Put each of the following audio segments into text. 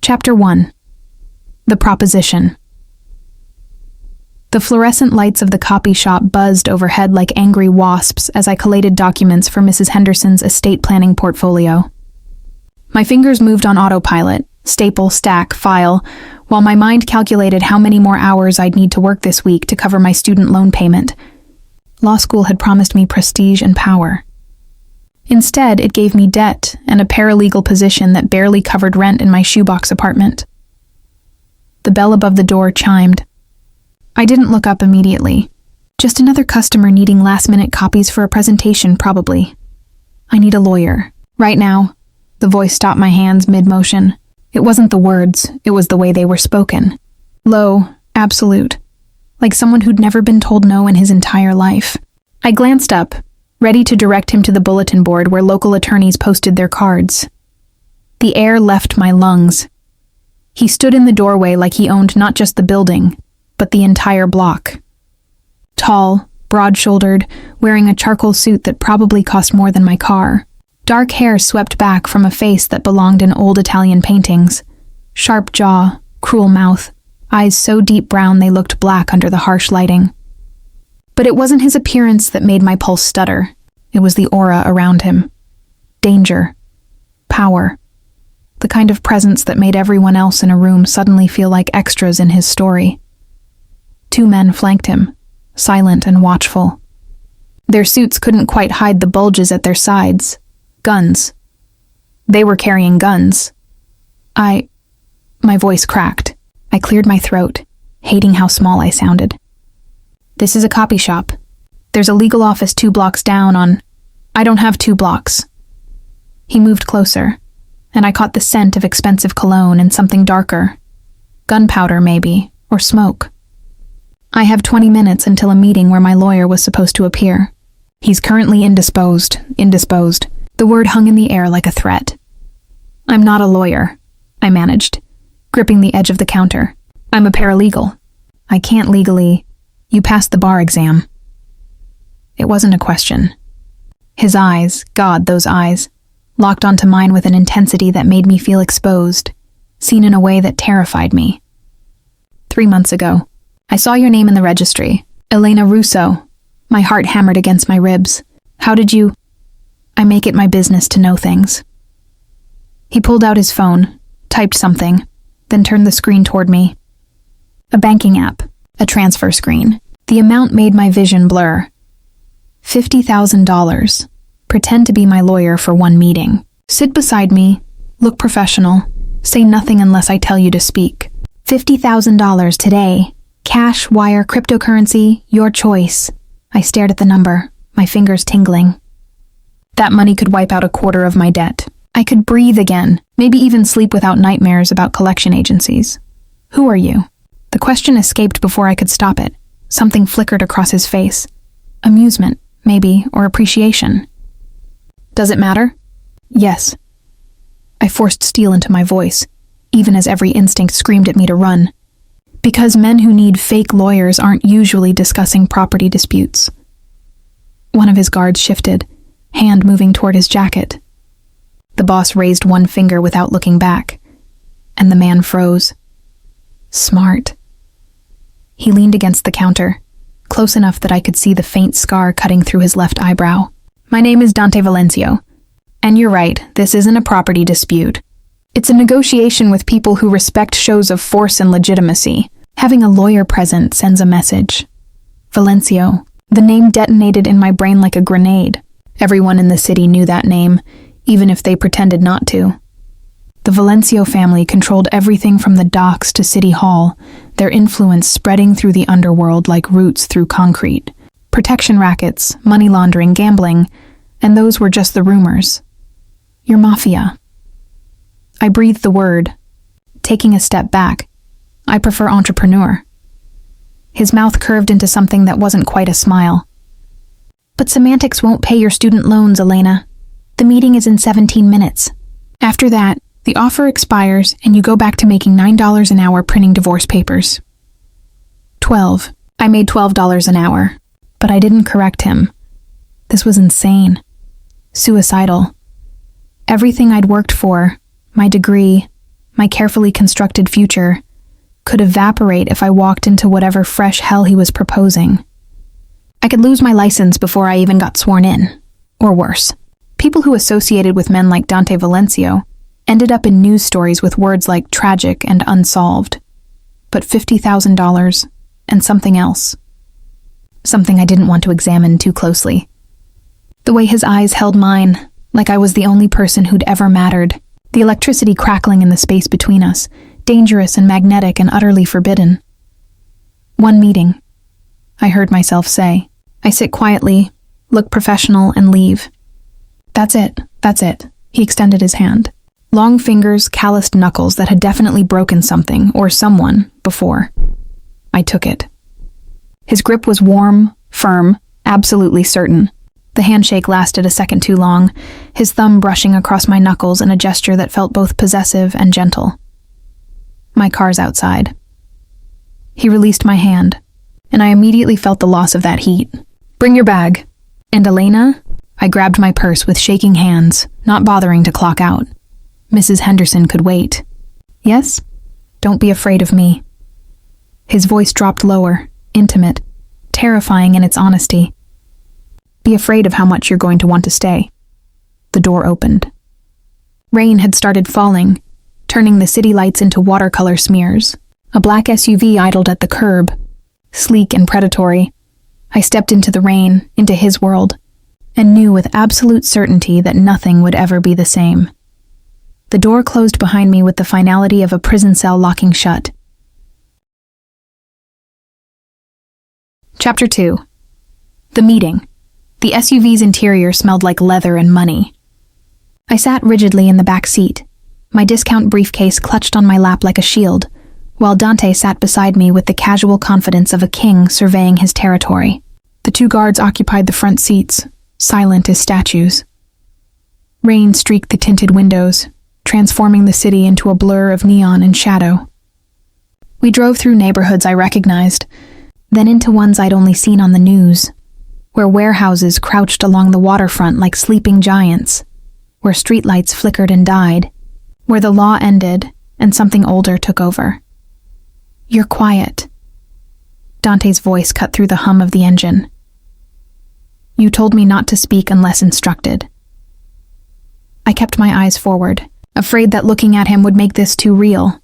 Chapter 1. The Proposition. The fluorescent lights of the copy shop buzzed overhead like angry wasps as I collated documents for Mrs. Henderson's estate planning portfolio. My fingers moved on autopilot, staple, stack, file, while my mind calculated how many more hours I'd need to work this week to cover my student loan payment. Law school had promised me prestige and power. Instead, it gave me debt and a paralegal position that barely covered rent in my shoebox apartment. The bell above the door chimed. I didn't look up immediately. Just another customer needing last-minute copies for a presentation, probably. I need a lawyer. Right now. The voice stopped my hands mid-motion. It wasn't the words, it was the way they were spoken. Low, absolute. Like someone who'd never been told no in his entire life. I glanced up, ready to direct him to the bulletin board where local attorneys posted their cards. The air left my lungs. He stood in the doorway like he owned not just the building, but the entire block. Tall, broad-shouldered, wearing a charcoal suit that probably cost more than my car. Dark hair swept back from a face that belonged in old Italian paintings. Sharp jaw, cruel mouth, eyes so deep brown they looked black under the harsh lighting. But it wasn't his appearance that made my pulse stutter. It was the aura around him. Danger. Power. The kind of presence that made everyone else in a room suddenly feel like extras in his story. Two men flanked him, silent and watchful. Their suits couldn't quite hide the bulges at their sides. Guns. They were carrying guns. My voice cracked. I cleared my throat, hating how small I sounded. This is a copy shop. There's a legal office 2 blocks down on... I don't have 2 blocks. He moved closer, and I caught the scent of expensive cologne and something darker. Gunpowder, maybe, or smoke. I have 20 minutes until a meeting where my lawyer was supposed to appear. He's currently indisposed. The word hung in the air like a threat. I'm not a lawyer, I managed, gripping the edge of the counter. I'm a paralegal. I can't legally... You passed the bar exam. It wasn't a question. His eyes, God, those eyes, locked onto mine with an intensity that made me feel exposed, seen in a way that terrified me. 3 months ago, I saw your name in the registry. Elena Russo. My heart hammered against my ribs. How did you... I make it my business to know things. He pulled out his phone, typed something, then turned the screen toward me. A banking app. A transfer screen. The amount made my vision blur. $50,000. Pretend to be my lawyer for 1 meeting. Sit beside me. Look professional. Say nothing unless I tell you to speak. $50,000 today. Cash, wire, cryptocurrency, your choice. I stared at the number, my fingers tingling. That money could wipe out 1/4 of my debt. I could breathe again, maybe even sleep without nightmares about collection agencies. Who are you? The question escaped before I could stop it. Something flickered across his face. Amusement, maybe, or appreciation. Does it matter? Yes. I forced steel into my voice, even as every instinct screamed at me to run. Because men who need fake lawyers aren't usually discussing property disputes. One of his guards shifted, hand moving toward his jacket. The boss raised 1 finger without looking back, and the man froze. Smart. He leaned against the counter, close enough that I could see the faint scar cutting through his left eyebrow. My name is Dante Valencio. And you're right, this isn't a property dispute. It's a negotiation with people who respect shows of force and legitimacy. Having a lawyer present sends a message. Valencio. The name detonated in my brain like a grenade. Everyone in the city knew that name, even if they pretended not to. The Valencio family controlled everything from the docks to City Hall, their influence spreading through the underworld like roots through concrete. Protection rackets, money laundering, gambling, and those were just the rumors. Your Mafia. I breathed the word. Taking a step back, I prefer entrepreneur. His mouth curved into something that wasn't quite a smile. But semantics won't pay your student loans, Elena. The meeting is in 17 minutes. After that, the offer expires and you go back to making $9 an hour printing divorce papers. 12. I made $12 an hour, but I didn't correct him. This was insane. Suicidal. Everything I'd worked for, my degree, my carefully constructed future, could evaporate if I walked into whatever fresh hell he was proposing. I could lose my license before I even got sworn in. Or worse. People who associated with men like Dante Valencio ended up in news stories with words like tragic and unsolved. But $50,000 and something else. Something I didn't want to examine too closely. The way his eyes held mine, like I was the only person who'd ever mattered. The electricity crackling in the space between us, dangerous and magnetic and utterly forbidden. One meeting, I heard myself say. I sit quietly, look professional, and leave. That's it. He extended his hand. Long fingers, calloused knuckles that had definitely broken something, or someone, before. I took it. His grip was warm, firm, absolutely certain. The handshake lasted a second too long, his thumb brushing across my knuckles in a gesture that felt both possessive and gentle. My car's outside. He released my hand, and I immediately felt the loss of that heat. Bring your bag. And Elena? I grabbed my purse with shaking hands, not bothering to clock out. Mrs. Henderson could wait. Yes? Don't be afraid of me. His voice dropped lower, intimate, terrifying in its honesty. Be afraid of how much you're going to want to stay. The door opened. Rain had started falling, turning the city lights into watercolor smears. A black SUV idled at the curb, sleek and predatory. I stepped into the rain, into his world, and knew with absolute certainty that nothing would ever be the same. The door closed behind me with the finality of a prison cell locking shut. Chapter 2. The meeting. The SUV's interior smelled like leather and money. I sat rigidly in the back seat, my discount briefcase clutched on my lap like a shield, while Dante sat beside me with the casual confidence of a king surveying his territory. The two guards occupied the front seats, silent as statues. Rain streaked the tinted windows, transforming the city into a blur of neon and shadow. We drove through neighborhoods I recognized, then into ones I'd only seen on the news, where warehouses crouched along the waterfront like sleeping giants, where streetlights flickered and died, where the law ended and something older took over. You're quiet. Dante's voice cut through the hum of the engine. You told me not to speak unless instructed. I kept my eyes forward, afraid that looking at him would make this too real.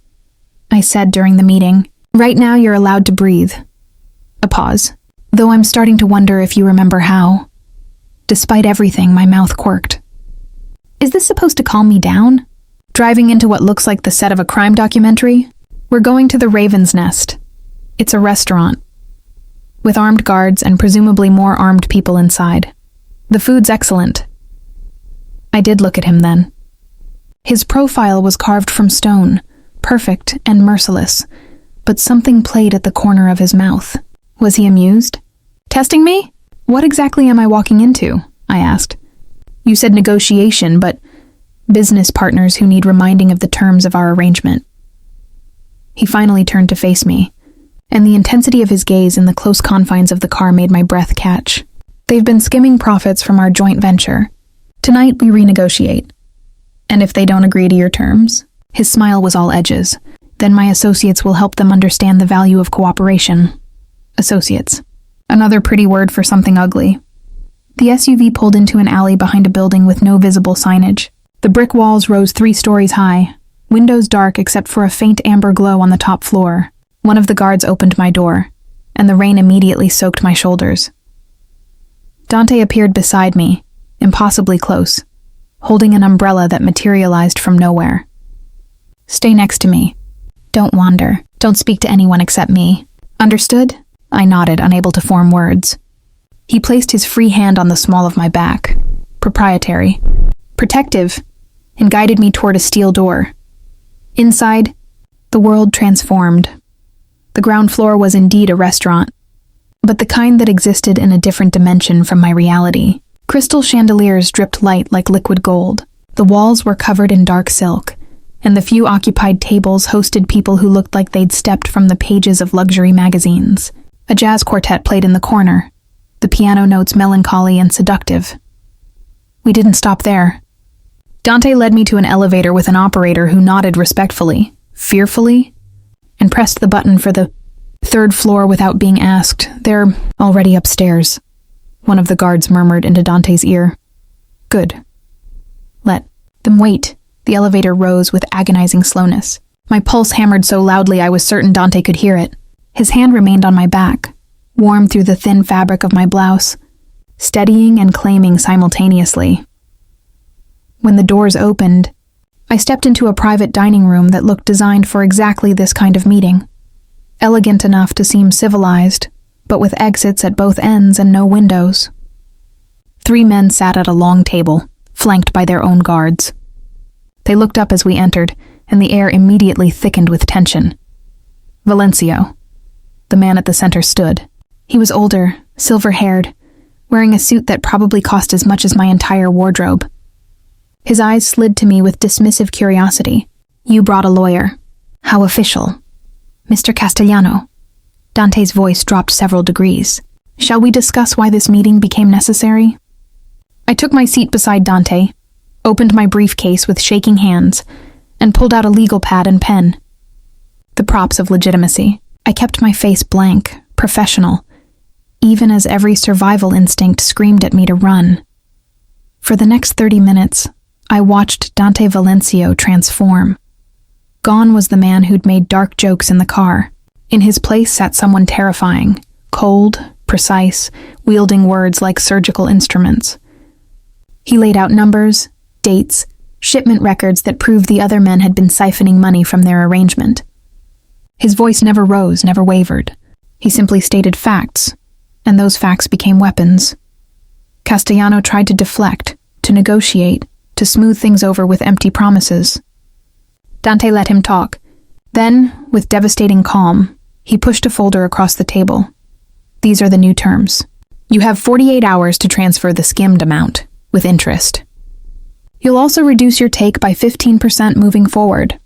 I said during the meeting, right now you're allowed to breathe. A pause, though I'm starting to wonder if you remember how. Despite everything, my mouth quirked. Is this supposed to calm me down? Driving into what looks like the set of a crime documentary? We're going to the Raven's Nest. It's a restaurant, with armed guards and presumably more armed people inside. The food's excellent. I did look at him then. His profile was carved from stone, perfect and merciless, but something played at the corner of his mouth. Was he amused? Testing me? What exactly am I walking into? I asked. You said negotiation, but business partners who need reminding of the terms of our arrangement. He finally turned to face me, and the intensity of his gaze in the close confines of the car made my breath catch. They've been skimming profits from our joint venture. Tonight we renegotiate. And if they don't agree to your terms? His smile was all edges. Then my associates will help them understand the value of cooperation. Associates. Another pretty word for something ugly. The SUV pulled into an alley behind a building with no visible signage. The brick walls rose 3 stories high, windows dark except for a faint amber glow on the top floor. One of the guards opened my door, and the rain immediately soaked my shoulders. Dante appeared beside me, impossibly close, holding an umbrella that materialized from nowhere. Stay next to me. Don't wander. Don't speak to anyone except me. Understood? I nodded, unable to form words. He placed his free hand on the small of my back, proprietary, protective, and guided me toward a steel door. Inside, the world transformed. The ground floor was indeed a restaurant, but the kind that existed in a different dimension from my reality. Crystal chandeliers dripped light like liquid gold. The walls were covered in dark silk, and the few occupied tables hosted people who looked like they'd stepped from the pages of luxury magazines. A jazz quartet played in the corner, the piano notes melancholy and seductive. We didn't stop there. Dante led me to an elevator with an operator who nodded respectfully, fearfully, and pressed the button for the 3rd floor without being asked. "They're already upstairs," one of the guards murmured into Dante's ear. "Good. Let them wait." The elevator rose with agonizing slowness. My pulse hammered so loudly I was certain Dante could hear it. His hand remained on my back, warm through the thin fabric of my blouse, steadying and claiming simultaneously. When the doors opened, I stepped into a private dining room that looked designed for exactly this kind of meeting. Elegant enough to seem civilized, but with exits at both ends and no windows. 3 men sat at a long table, flanked by their own guards. They looked up as we entered, and the air immediately thickened with tension. Valencio, the man at the center, stood. He was older, silver-haired, wearing a suit that probably cost as much as my entire wardrobe. His eyes slid to me with dismissive curiosity. "You brought a lawyer. How official." "Mr. Castellano." Dante's voice dropped several degrees. "Shall we discuss why this meeting became necessary?" I took my seat beside Dante, opened my briefcase with shaking hands, and pulled out a legal pad and pen. The props of legitimacy. I kept my face blank, professional, even as every survival instinct screamed at me to run. For the next 30 minutes, I watched Dante Valencio transform. Gone was the man who'd made dark jokes in the car. In his place sat someone terrifying, cold, precise, wielding words like surgical instruments. He laid out numbers, dates, shipment records that proved the other men had been siphoning money from their arrangement. His voice never rose, never wavered. He simply stated facts, and those facts became weapons. Castellano tried to deflect, to negotiate, to smooth things over with empty promises. Dante let him talk. Then, with devastating calm, he pushed a folder across the table. "These are the new terms. You have 48 hours to transfer the skimmed amount, with interest. You'll also reduce your take by 15% moving forward."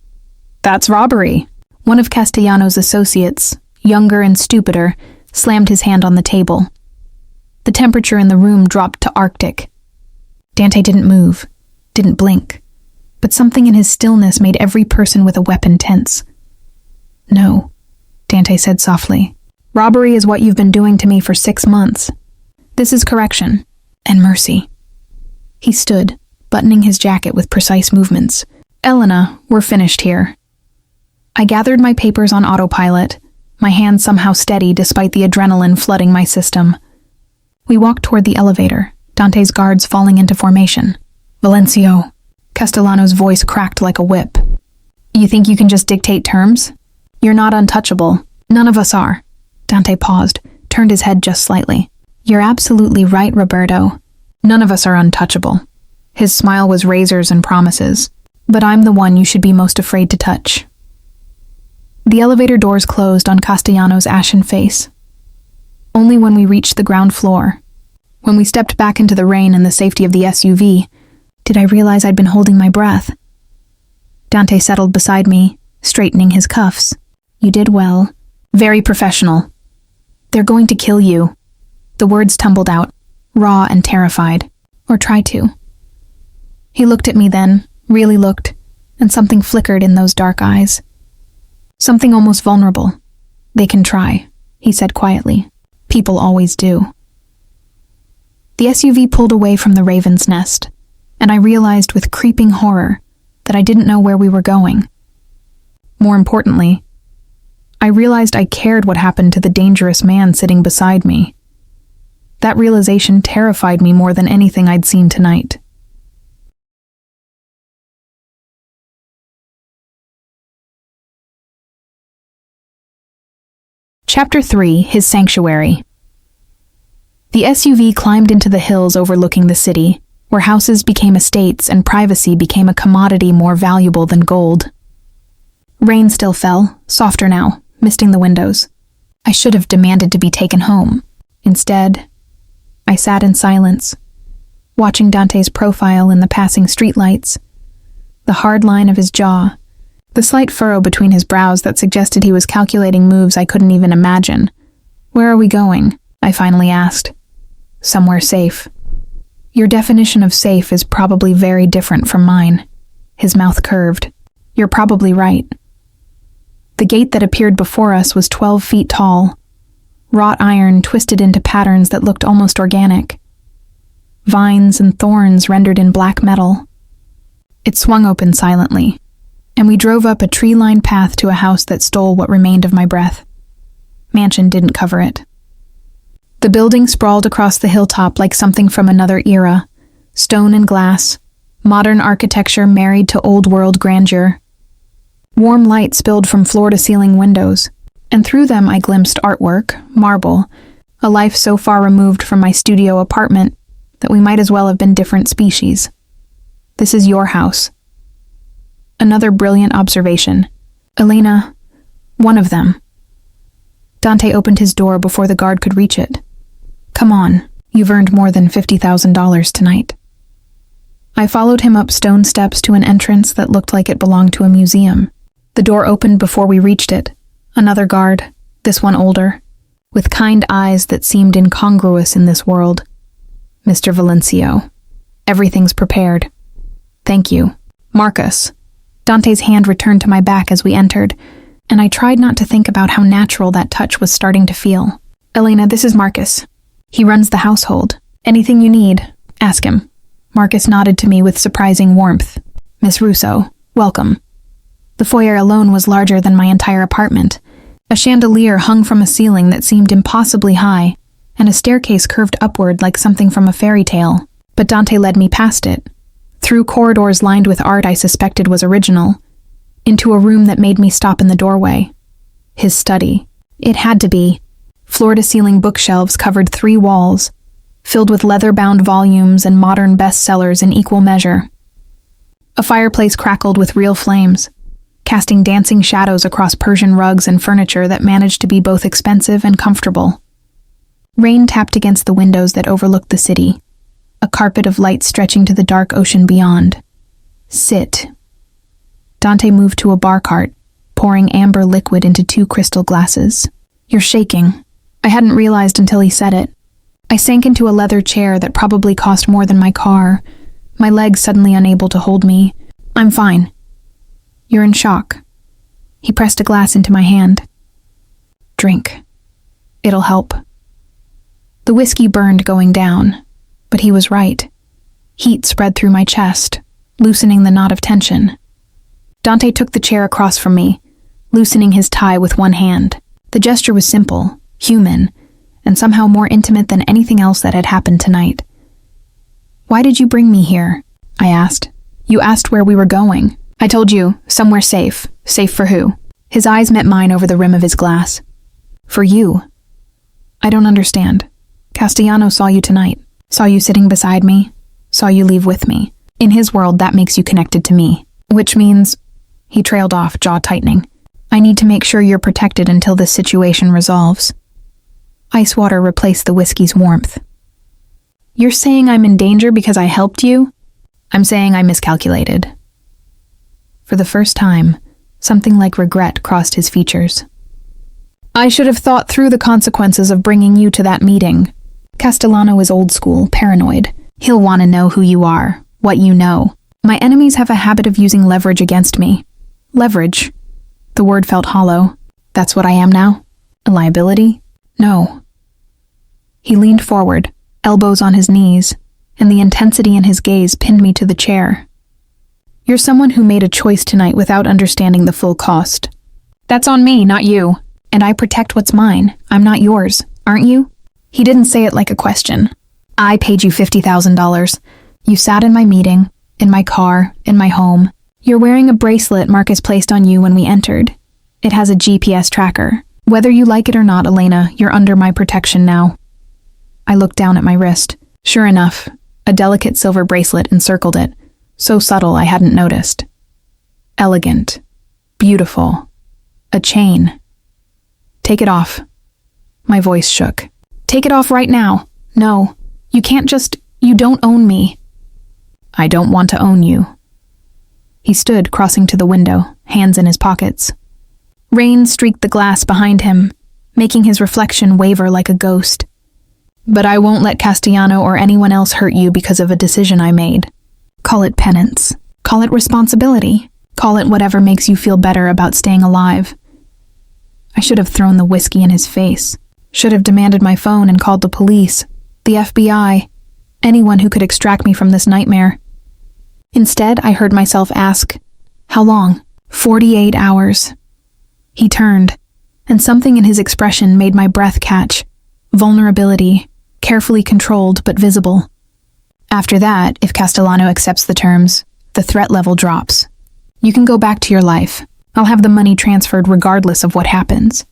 "That's robbery." One of Castellano's associates, younger and stupider, slammed his hand on the table. The temperature in the room dropped to Arctic. Dante didn't move, didn't blink, but something in his stillness made every person with a weapon tense. "No," Dante said softly. "Robbery is what you've been doing to me for 6 months. This is correction and mercy." He stood, buttoning his jacket with precise movements. "Elena, we're finished here." I gathered my papers on autopilot, my hand somehow steady despite the adrenaline flooding my system. We walked toward the elevator, Dante's guards falling into formation. "Valencio," Castellano's voice cracked like a whip. "You think you can just dictate terms? You're not untouchable. None of us are." Dante paused, turned his head just slightly. "You're absolutely right, Roberto. None of us are untouchable." His smile was razors and promises. "But I'm the one you should be most afraid to touch." The elevator doors closed on Castellano's ashen face. Only when we reached the ground floor, when we stepped back into the rain and the safety of the SUV, did I realize I'd been holding my breath. Dante settled beside me, straightening his cuffs. "You did well. Very professional. They're going to kill you." The words tumbled out, raw and terrified. Or try to. He looked at me then, really looked, and something flickered in those dark eyes. Something almost vulnerable. "They can try," he said quietly. "People always do." The SUV pulled away from the Raven's Nest, and I realized with creeping horror that I didn't know where we were going. More importantly, I realized I cared what happened to the dangerous man sitting beside me. That realization terrified me more than anything I'd seen tonight. Chapter 3: His Sanctuary. The SUV climbed into the hills overlooking the city, where houses became estates and privacy became a commodity more valuable than gold. Rain still fell, softer now, misting the windows. I should have demanded to be taken home. Instead, I sat in silence, watching Dante's profile in the passing streetlights, the hard line of his jaw, the slight furrow between his brows that suggested he was calculating moves I couldn't even imagine. "Where are we going?" I finally asked. "Somewhere safe. Your definition of safe is probably very different from mine. His mouth curved. You're probably right. The gate that appeared before us was 12 feet tall, wrought iron twisted into patterns that looked almost organic. Vines and thorns rendered in black metal. It swung open silently, and we drove up a tree-lined path to a house that stole what remained of my breath. Mansion didn't cover it. The building sprawled across the hilltop like something from another era, stone and glass, modern architecture married to old-world grandeur. Warm light spilled from floor-to-ceiling windows, and through them I glimpsed artwork, marble, a life so far removed from my studio apartment that we might as well have been different species. This is your house. Another brilliant observation. Elena, one of them. Dante opened his door before the guard could reach it. Come on, you've earned more than $50,000 tonight. I followed him up stone steps to an entrance that looked like it belonged to a museum. The door opened before we reached it. Another guard, this one older, with kind eyes that seemed incongruous in this world. Mr. Valencio, everything's prepared. Thank you. Marcus. Dante's hand returned to my back as we entered, and I tried not to think about how natural that touch was starting to feel. Elena, this is Marcus. He runs the household. Anything you need, ask him. Marcus nodded to me with surprising warmth. Miss Russo, welcome. The foyer alone was larger than my entire apartment. A chandelier hung from a ceiling that seemed impossibly high, and a staircase curved upward like something from a fairy tale. But Dante led me past it, through corridors lined with art I suspected was original, into a room that made me stop in the doorway. His study. It had to be. Floor-to-ceiling bookshelves covered 3 walls, filled with leather-bound volumes and modern bestsellers in equal measure. A fireplace crackled with real flames, casting dancing shadows across Persian rugs and furniture that managed to be both expensive and comfortable. Rain tapped against the windows that overlooked the city, a carpet of light stretching to the dark ocean beyond. Sit. Dante moved to a bar cart, pouring amber liquid into 2 crystal glasses. You're shaking. I hadn't realized until he said it. I sank into a leather chair that probably cost more than my car, my legs suddenly unable to hold me. I'm fine. You're in shock. He pressed a glass into my hand. Drink. It'll help. The whiskey burned going down, but he was right. Heat spread through my chest, loosening the knot of tension. Dante took the chair across from me, loosening his tie with one hand. The gesture was simple, human, and somehow more intimate than anything else that had happened tonight. Why did you bring me here? I asked. You asked where we were going. I told you, somewhere safe. Safe for who? His eyes met mine over the rim of his glass. For you. I don't understand. Castellano saw you tonight. Saw you sitting beside me. Saw you leave with me. In his world, that makes you connected to me. Which means... He trailed off, jaw tightening. I need to make sure you're protected until this situation resolves. Ice water replaced the whiskey's warmth. You're saying I'm in danger because I helped you? I'm saying I miscalculated. For the first time, something like regret crossed his features. I should have thought through the consequences of bringing you to that meeting. Castellano is old school, paranoid. He'll want to know who you are, what you know. My enemies have a habit of using leverage against me. Leverage. The word felt hollow. That's what I am now? A liability? No. He leaned forward, elbows on his knees, and the intensity in his gaze pinned me to the chair. You're someone who made a choice tonight without understanding the full cost. That's on me, not you. And I protect what's mine. I'm not yours, aren't you? He didn't say it like a question. I paid you $50,000. You sat in my meeting, in my car, in my home. You're wearing a bracelet Marcus placed on you when we entered. It has a GPS tracker. Whether you like it or not, Elena, you're under my protection now. I looked down at my wrist. Sure enough, a delicate silver bracelet encircled it, so subtle I hadn't noticed. Elegant. Beautiful. A chain. Take it off. My voice shook. Take it off right now. No, you can't just... You don't own me. I don't want to own you. He stood, crossing to the window, hands in his pockets. Rain streaked the glass behind him, making his reflection waver like a ghost. But I won't let Castellano or anyone else hurt you because of a decision I made. Call it penance. Call it responsibility. Call it whatever makes you feel better about staying alive. I should have thrown the whiskey in his face. Should have demanded my phone and called the police, the FBI, anyone who could extract me from this nightmare. Instead, I heard myself ask, "How long?" 48 hours. He turned, and something in his expression made my breath catch. Vulnerability, carefully controlled but visible. After that, if Castellano accepts the terms, the threat level drops. You can go back to your life. I'll have the money transferred regardless of what happens.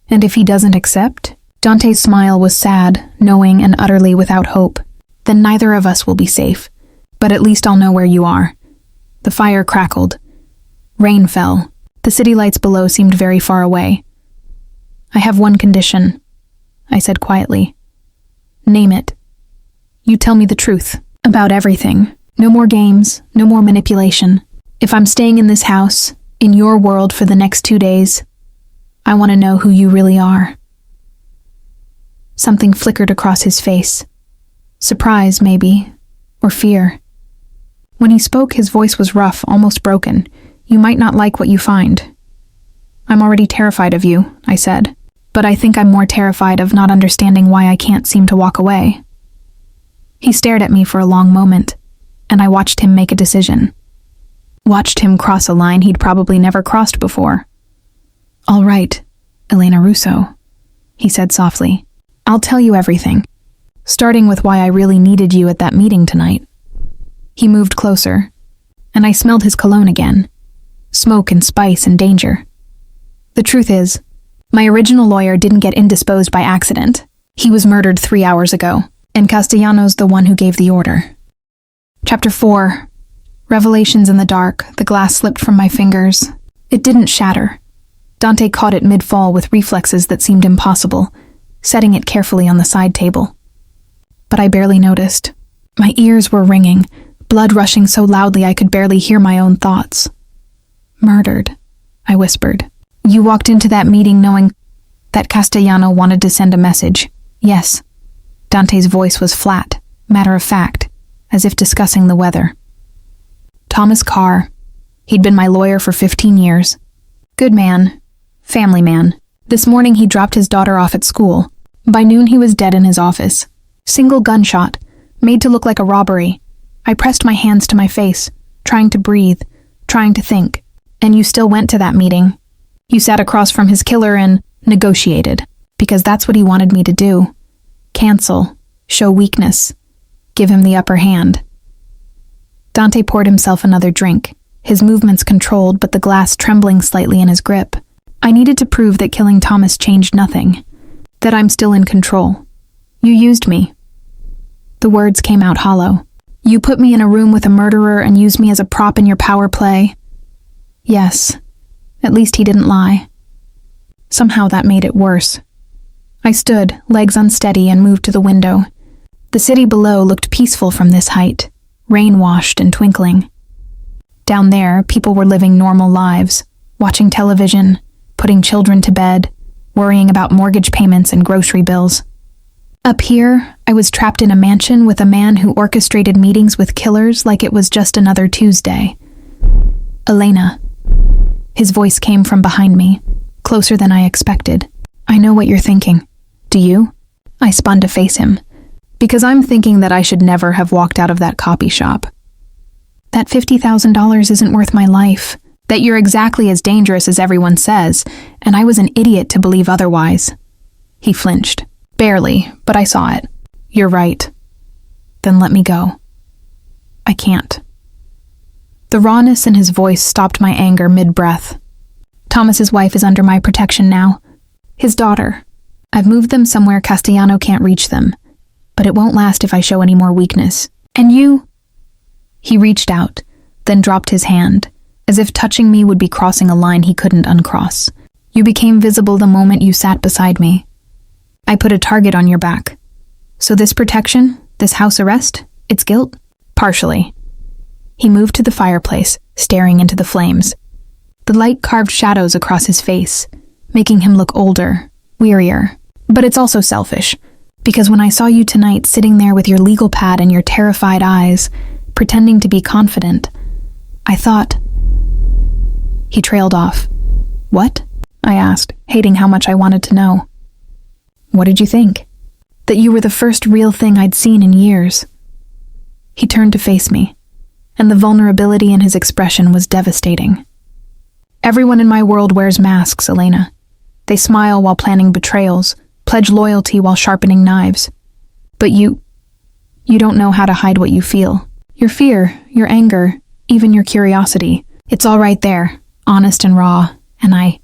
And if he doesn't accept? Dante's smile was sad, knowing and utterly without hope. Then neither of us will be safe. But at least I'll know where you are. The fire crackled. Rain fell. The city lights below seemed very far away. I have one condition, I said quietly. Name it. You tell me the truth about everything. No more games, no more manipulation. If I'm staying in this house, in your world for the next 2 days, I want to know who you really are. Something flickered across his face. Surprise, maybe, or fear. When he spoke, his voice was rough, almost broken. You might not like what you find. I'm already terrified of you, I said, but I think I'm more terrified of not understanding why I can't seem to walk away. He stared at me for a long moment, and I watched him make a decision. Watched him cross a line he'd probably never crossed before. All right, Elena Russo, he said softly. I'll tell you everything, starting with why I really needed you at that meeting tonight. He moved closer, and I smelled his cologne again. Smoke and spice and danger. The truth is, my original lawyer didn't get indisposed by accident. He was murdered 3 hours ago, and Castellano's the one who gave the order. Chapter 4. Revelations in the dark. The glass slipped from my fingers. It didn't shatter. Dante caught it mid-fall with reflexes that seemed impossible, setting it carefully on the side table. But I barely noticed. My ears were ringing, blood rushing so loudly I could barely hear my own thoughts. Murdered, I whispered. You walked into that meeting knowing that Castellano wanted to send a message. Yes. Dante's voice was flat, matter-of-fact, as if discussing the weather. Thomas Carr. He'd been my lawyer for 15 years. Good man. Family man. This morning he dropped his daughter off at school. By noon he was dead in his office. Single gunshot, made to look like a robbery. I pressed my hands to my face, trying to breathe, trying to think. And you still went to that meeting. You sat across from his killer and negotiated, because that's what he wanted me to do. Cancel, show weakness, give him the upper hand. Dante poured himself another drink, his movements controlled but the glass trembling slightly in his grip. I needed to prove that killing Thomas changed nothing, that I'm still in control. You used me. The words came out hollow. You put me in a room with a murderer and used me as a prop in your power play. Yes, at least he didn't lie. Somehow that made it worse. I stood, legs unsteady, and moved to the window. The city below looked peaceful from this height, rain-washed and twinkling. Down there, people were living normal lives, watching television, putting children to bed, worrying about mortgage payments and grocery bills. Up here, I was trapped in a mansion with a man who orchestrated meetings with killers like it was just another Tuesday. Elena. His voice came from behind me, closer than I expected. I know what you're thinking. Do you? I spun to face him, because I'm thinking that I should never have walked out of that copy shop. That $50,000 isn't worth my life, that you're exactly as dangerous as everyone says, and I was an idiot to believe otherwise. He flinched. Barely, but I saw it. You're right. Then let me go. I can't. The rawness in his voice stopped my anger mid-breath. Thomas's wife is under my protection now. His daughter. I've moved them somewhere Castellano can't reach them, but it won't last if I show any more weakness. And you? He reached out, then dropped his hand, as if touching me would be crossing a line he couldn't uncross. You became visible the moment you sat beside me. I put a target on your back. So this protection, this house arrest, it's guilt? Partially. He moved to the fireplace, staring into the flames. The light carved shadows across his face, making him look older, wearier. But it's also selfish, Because when I saw you tonight sitting there with your legal pad and your terrified eyes, pretending to be confident, I thought..." He trailed off. "What?" I asked, hating how much I wanted to know. "What did you think?" "That you were the first real thing I'd seen in years." He turned to face me, and the vulnerability in his expression was devastating. "Everyone in my world wears masks, Elena. They smile while planning betrayals, pledge loyalty while sharpening knives. But you don't know how to hide what you feel. Your fear, your anger, even your curiosity. It's all right there, honest and raw, and I..."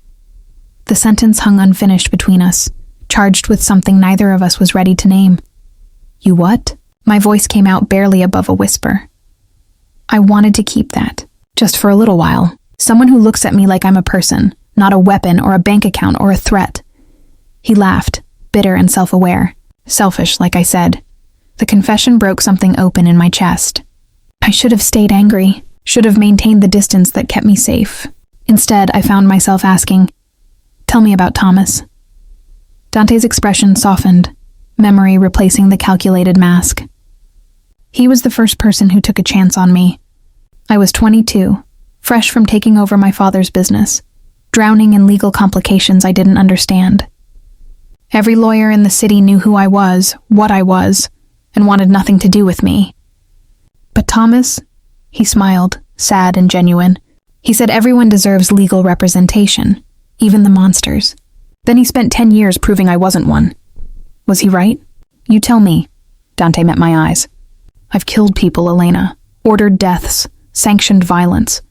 The sentence hung unfinished between us, charged with something neither of us was ready to name. "You what?" My voice came out barely above a whisper. I wanted to keep that, just for a little while. Someone who looks at me like I'm a person, not a weapon or a bank account or a threat. He laughed, bitter and self-aware. Selfish, like I said. The confession broke something open in my chest. I should have stayed angry, should have maintained the distance that kept me safe. Instead, I found myself asking, "Tell me about Thomas." Dante's expression softened, memory replacing the calculated mask. He was the first person who took a chance on me. I was 22, fresh from taking over my father's business, drowning in legal complications I didn't understand. Every lawyer in the city knew who I was, what I was, and wanted nothing to do with me. But Thomas, he smiled, sad and genuine. He said everyone deserves legal representation, even the monsters. Then he spent 10 years proving I wasn't one. Was he right? You tell me. Dante met my eyes. I've killed people, Elena, ordered deaths, sanctioned violence,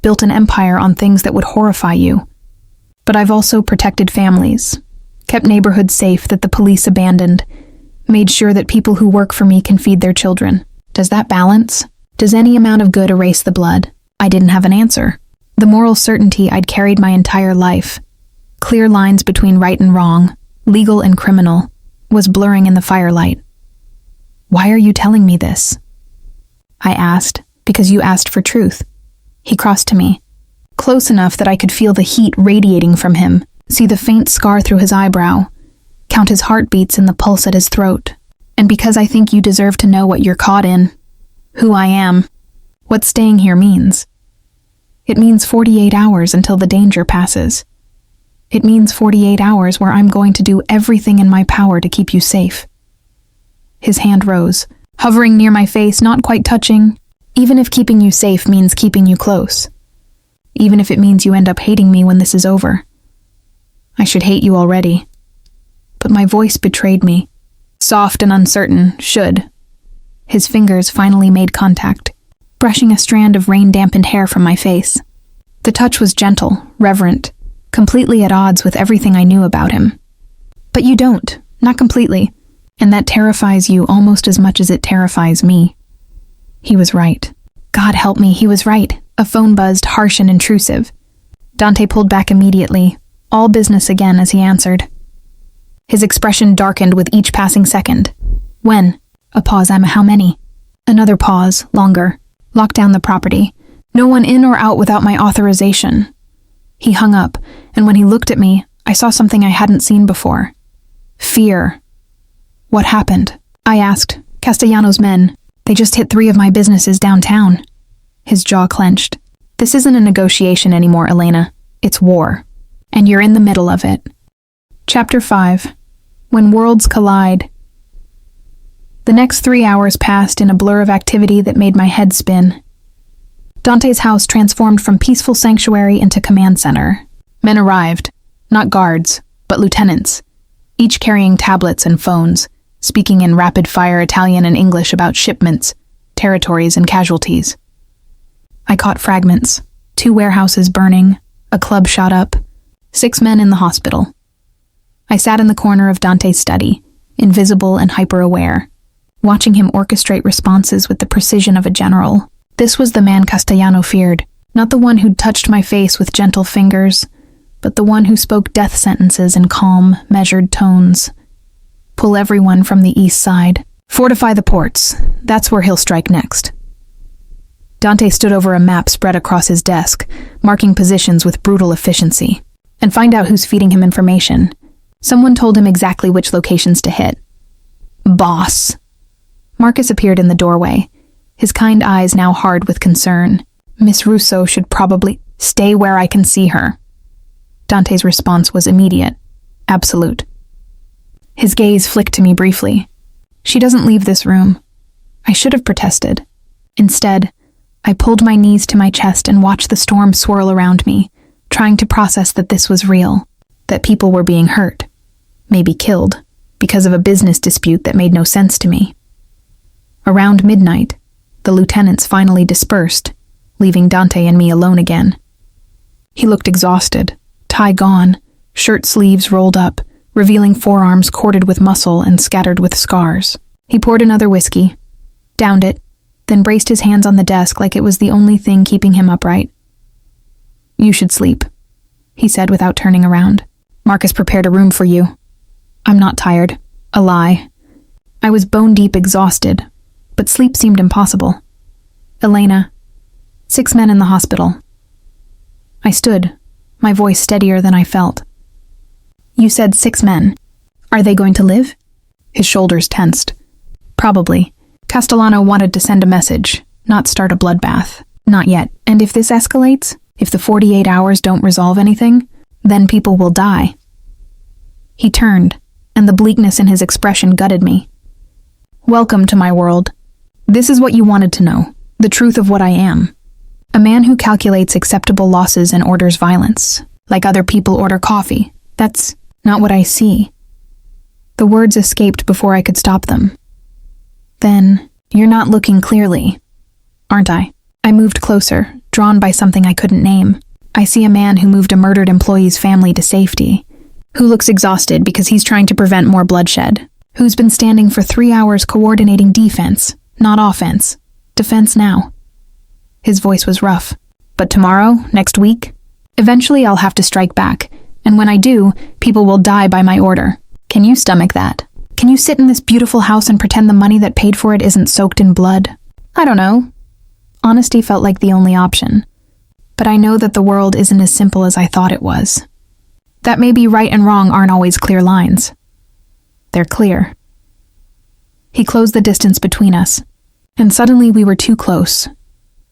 built an empire on things that would horrify you. But I've also protected families, kept neighborhoods safe that the police abandoned, made sure that people who work for me can feed their children. Does that balance? Does any amount of good erase the blood? I didn't have an answer. The moral certainty I'd carried my entire life, clear lines between right and wrong, legal and criminal, was blurring in the firelight. Why are you telling me this? I asked, because you asked for truth. He crossed to me, close enough that I could feel the heat radiating from him, see the faint scar through his eyebrow, count his heartbeats in the pulse at his throat. And because I think you deserve to know what you're caught in, who I am, what staying here means. It means 48 hours until the danger passes. It means 48 hours where I'm going to do everything in my power to keep you safe. His hand rose, hovering near my face, not quite touching, even if keeping you safe means keeping you close. Even if it means you end up hating me when this is over. I should hate you already. But my voice betrayed me. Soft and uncertain, should. His fingers finally made contact, brushing a strand of rain-dampened hair from my face. The touch was gentle, reverent, completely at odds with everything I knew about him. But you don't, not completely, and that terrifies you almost as much as it terrifies me. He was right. God help me, he was right. A phone buzzed, harsh and intrusive. Dante pulled back immediately, all business again as he answered. His expression darkened with each passing second. When? A pause. How many? Another pause, longer. Lock down the property. No one in or out without my authorization. He hung up, and when he looked at me, I saw something I hadn't seen before. Fear. What happened? I asked. Castellano's men. They just hit 3 of my businesses downtown. His jaw clenched. This isn't a negotiation anymore, Elena. It's war. And you're in the middle of it. Chapter 5. When Worlds Collide. The next 3 hours passed in a blur of activity that made my head spin. Dante's house transformed from peaceful sanctuary into command center. Men arrived, not guards, but lieutenants, each carrying tablets and phones, speaking in rapid-fire Italian and English about shipments, territories, and casualties. I caught fragments. 2 warehouses burning, a club shot up, 6 men in the hospital. I sat in the corner of Dante's study, invisible and hyper-aware, watching him orchestrate responses with the precision of a general. This was the man Castellano feared, not the one who'd touched my face with gentle fingers, but the one who spoke death sentences in calm, measured tones. Pull everyone from the east side. Fortify the ports. That's where he'll strike next. Dante stood over a map spread across his desk, marking positions with brutal efficiency. And find out who's feeding him information. Someone told him exactly which locations to hit. Boss. Marcus appeared in the doorway, his kind eyes now hard with concern. Miss Russo should probably stay where I can see her. Dante's response was immediate, absolute. His gaze flicked to me briefly. She doesn't leave this room. I should have protested. Instead, I pulled my knees to my chest and watched the storm swirl around me, trying to process that this was real, that people were being hurt, maybe killed, because of a business dispute that made no sense to me. Around midnight, the lieutenants finally dispersed, leaving Dante and me alone again. He looked exhausted, tie gone, shirt sleeves rolled up, revealing forearms corded with muscle and scattered with scars. He poured another whiskey, downed it, then braced his hands on the desk like it was the only thing keeping him upright. "You should sleep," he said without turning around. "Marcus prepared a room for you." I'm not tired. A lie. I was bone-deep exhausted, but sleep seemed impossible. "Elena, 6 men in the hospital." I stood, my voice steadier than I felt. "You said 6 men. Are they going to live?" His shoulders tensed. "Probably. Castellano wanted to send a message, not start a bloodbath. Not yet. And if this escalates, if the 48 hours don't resolve anything, then people will die." He turned, and the bleakness in his expression gutted me. "Welcome to my world. This is what you wanted to know, the truth of what I am. A man who calculates acceptable losses and orders violence, like other people order coffee. That's not what I see." The words escaped before I could stop them. "Then, you're not looking clearly, aren't I?" I moved closer, drawn by something I couldn't name. "I see a man who moved a murdered employee's family to safety, who looks exhausted because he's trying to prevent more bloodshed, who's been standing for 3 hours coordinating defense, not offense. Defense now." His voice was rough. "But tomorrow, next week, eventually I'll have to strike back, and when I do, people will die by my order. Can you stomach that? Can you sit in this beautiful house and pretend the money that paid for it isn't soaked in blood? I don't know." Honesty felt like the only option. But I know that the world isn't as simple as I thought it was. That maybe right and wrong aren't always clear lines. They're clear. He closed the distance between us, and suddenly we were too close.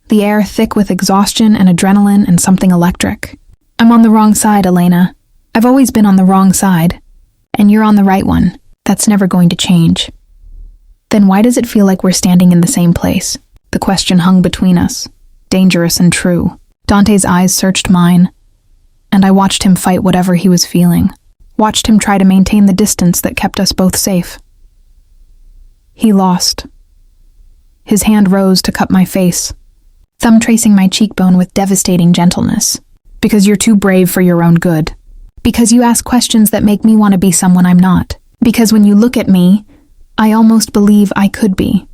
The air thick with exhaustion and adrenaline and something electric. "I'm on the wrong side, Elena. I've always been on the wrong side. And you're on the right one. That's never going to change." Then why does it feel like we're standing in the same place? The question hung between us, dangerous and true. Dante's eyes searched mine, and I watched him fight whatever he was feeling. Watched him try to maintain the distance that kept us both safe. He lost. His hand rose to cup my face, thumb tracing my cheekbone with devastating gentleness. "Because you're too brave for your own good. Because you ask questions that make me want to be someone I'm not. Because when you look at me, I almost believe I could be."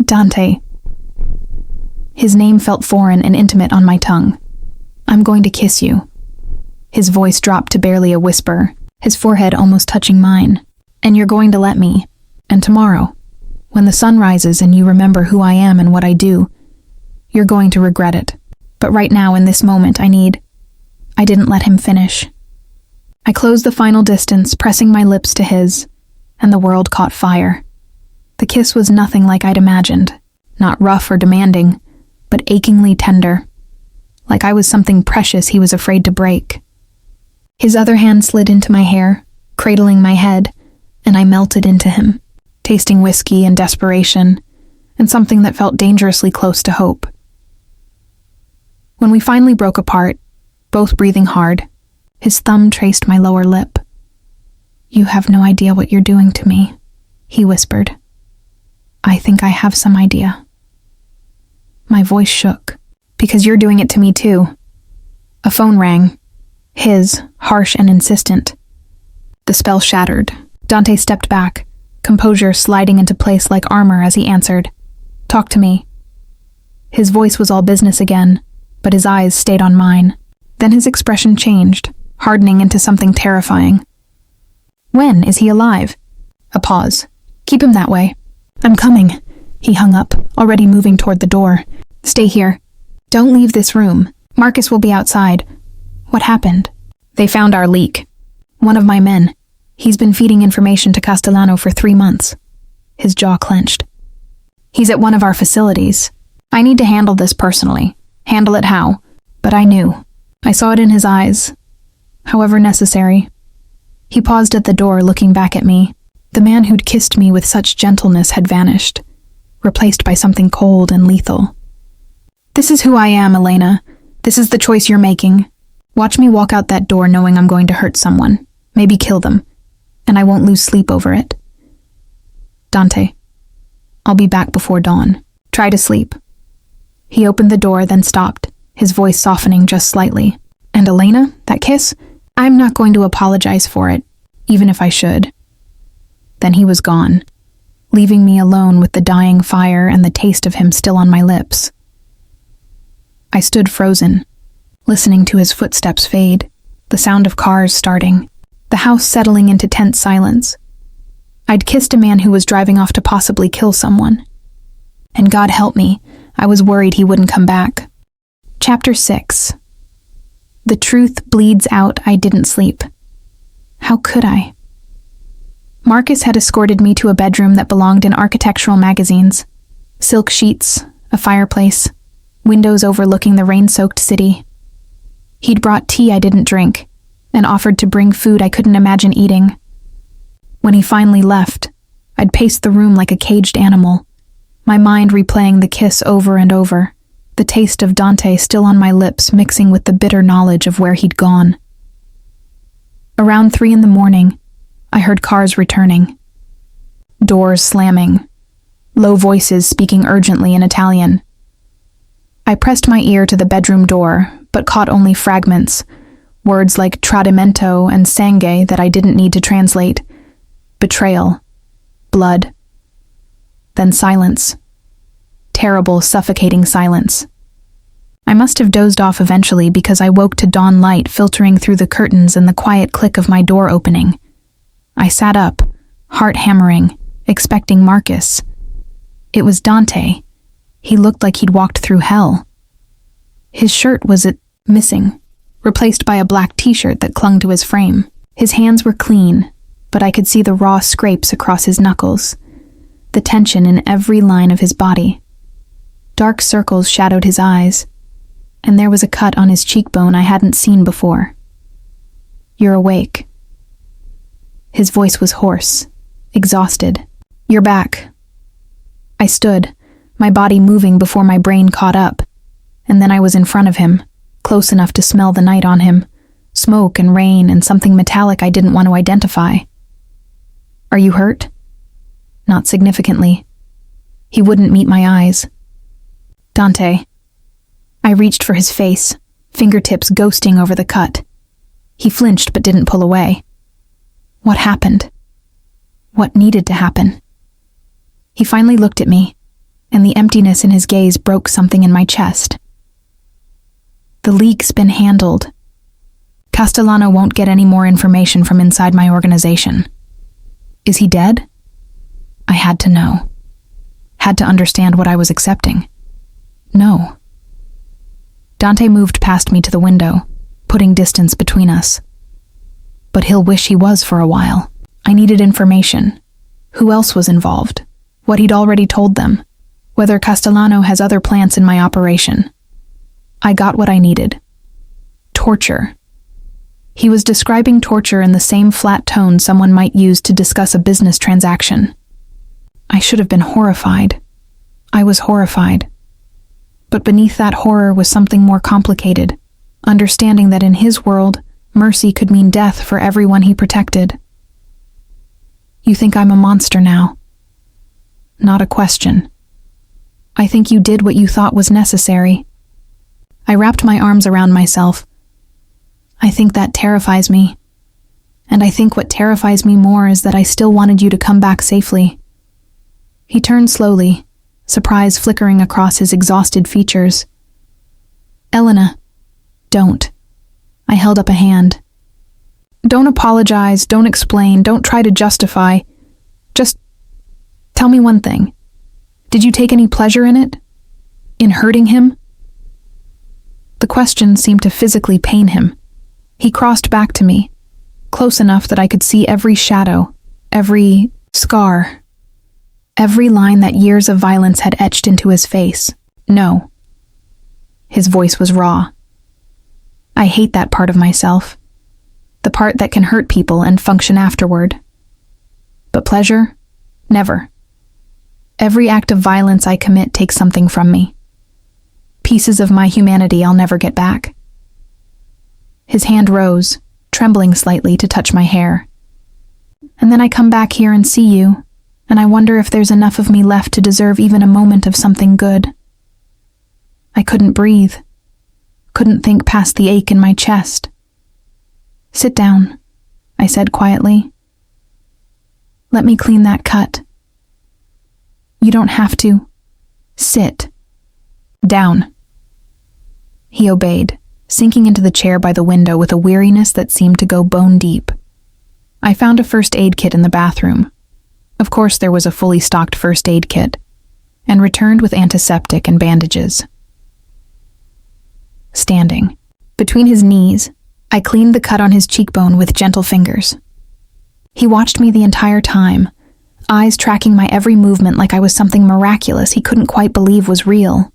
Dante. His name felt foreign and intimate on my tongue. "I'm going to kiss you." His voice dropped to barely a whisper, his forehead almost touching mine. "And you're going to let me. And tomorrow, when the sun rises and you remember who I am and what I do, you're going to regret it. But right now, in this moment, I didn't let him finish. I closed the final distance, pressing my lips to his, and the world caught fire. The kiss was nothing like I'd imagined, not rough or demanding, but achingly tender, like I was something precious he was afraid to break. His other hand slid into my hair, cradling my head, and I melted into him, tasting whiskey and desperation, and something that felt dangerously close to hope. When we finally broke apart, both breathing hard, his thumb traced my lower lip. "You have no idea what you're doing to me," he whispered. "I think I have some idea." My voice shook. "Because you're doing it to me too." A phone rang. His, harsh and insistent. The spell shattered. Dante stepped back, composure sliding into place like armor as he answered. "Talk to me." His voice was all business again, but his eyes stayed on mine. Then his expression changed, hardening into something terrifying. "When is he alive?" A pause. "Keep him that way." "I'm coming." He hung up, already moving toward the door. "Stay here. Don't leave this room. Marcus will be outside." "What happened?" "They found our leak. One of my men. He's been feeding information to Castellano for 3 months. His jaw clenched. He's at one of our facilities. I need to handle this personally. Handle it how? But I knew. I saw it in his eyes. However necessary. He paused at the door, looking back at me. The man who'd kissed me with such gentleness had vanished, replaced by something cold and lethal. This is who I am, Elena. This is the choice you're making. Watch me walk out that door knowing I'm going to hurt someone, maybe kill them, and I won't lose sleep over it. Dante, I'll be back before dawn. Try to sleep. He opened the door, then stopped, his voice softening just slightly. And Elena, that kiss? I'm not going to apologize for it, even if I should. Then he was gone, leaving me alone with the dying fire and the taste of him still on my lips. I stood frozen, listening to his footsteps fade, the sound of cars starting, the house settling into tense silence. I'd kissed a man who was driving off to possibly kill someone. And God help me, I was worried he wouldn't come back. Chapter 6. The truth bleeds out. I didn't sleep. How could I? Marcus had escorted me to a bedroom that belonged in architectural magazines. Silk sheets, a fireplace, windows overlooking the rain-soaked city. He'd brought tea I didn't drink, and offered to bring food I couldn't imagine eating. When he finally left, I'd paced the room like a caged animal, my mind replaying the kiss over and over, the taste of Dante still on my lips mixing with the bitter knowledge of where he'd gone. Around 3 a.m, I heard cars returning. Doors slamming. Low voices speaking urgently in Italian. I pressed my ear to the bedroom door, but caught only fragments, words like tradimento and sangue that I didn't need to translate. Betrayal. Blood. Then silence. Terrible, suffocating silence. I must have dozed off eventually because I woke to dawn light filtering through the curtains and the quiet click of my door opening. I sat up, heart hammering, expecting Marcus. It was Dante. He looked like he'd walked through hell. His shirt was missing, replaced by a black t-shirt that clung to his frame. His hands were clean, but I could see the raw scrapes across his knuckles, the tension in every line of his body. Dark circles shadowed his eyes, and there was a cut on his cheekbone I hadn't seen before. You're awake. His voice was hoarse, exhausted. You're back. I stood, my body moving before my brain caught up, and then I was in front of him, close enough to smell the night on him, smoke and rain and something metallic I didn't want to identify. Are you hurt? Not significantly. He wouldn't meet my eyes. Dante. I reached for his face, fingertips ghosting over the cut. He flinched but didn't pull away. What happened? What needed to happen? He finally looked at me, and the emptiness in his gaze broke something in my chest. The leak's been handled. Castellano won't get any more information from inside my organization. Is he dead? I had to know. Had to understand what I was accepting. No. Dante moved past me to the window, putting distance between us. But he'll wish he was for a while. I needed information. Who else was involved? What he'd already told them. Whether Castellano has other plants in my operation. I got what I needed. Torture. He was describing torture in the same flat tone someone might use to discuss a business transaction. I should have been horrified. I was horrified. But beneath that horror was something more complicated, understanding that in his world, mercy could mean death for everyone he protected. You think I'm a monster now? Not a question. I think you did what you thought was necessary. I wrapped my arms around myself. I think that terrifies me. And I think what terrifies me more is that I still wanted you to come back safely. He turned slowly, surprise flickering across his exhausted features. Elena, don't. I held up a hand. Don't apologize, don't explain, don't try to justify. Just tell me one thing. Did you take any pleasure in it? In hurting him? The question seemed to physically pain him. He crossed back to me, close enough that I could see every shadow, every scar, every line that years of violence had etched into his face. No. His voice was raw. I hate that part of myself, the part that can hurt people and function afterward. But pleasure? Never. Every act of violence I commit takes something from me. Pieces of my humanity I'll never get back. His hand rose, trembling slightly, to touch my hair. And then I come back here and see you, and I wonder if there's enough of me left to deserve even a moment of something good. I couldn't breathe, couldn't think past the ache in my chest. Sit down, I said quietly. Let me clean that cut. You don't have to. Sit. Down. He obeyed, sinking into the chair by the window with a weariness that seemed to go bone deep. I found a first aid kit in the bathroom. Of course, there was a fully stocked first aid kit, and returned with antiseptic and bandages. Standing between his knees, I cleaned the cut on his cheekbone with gentle fingers. He watched me the entire time, eyes tracking my every movement like I was something miraculous he couldn't quite believe was real.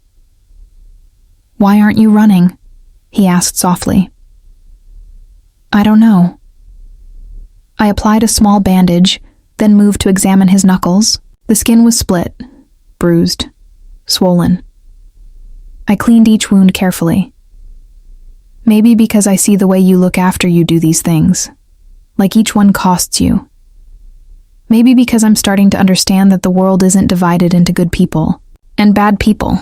"Why aren't you running?" he asked softly. "I don't know." I applied a small bandage, then moved to examine his knuckles. The skin was split, bruised, swollen. I cleaned each wound carefully. Maybe because I see the way you look after you do these things, like each one costs you. Maybe because I'm starting to understand that the world isn't divided into good people and bad people.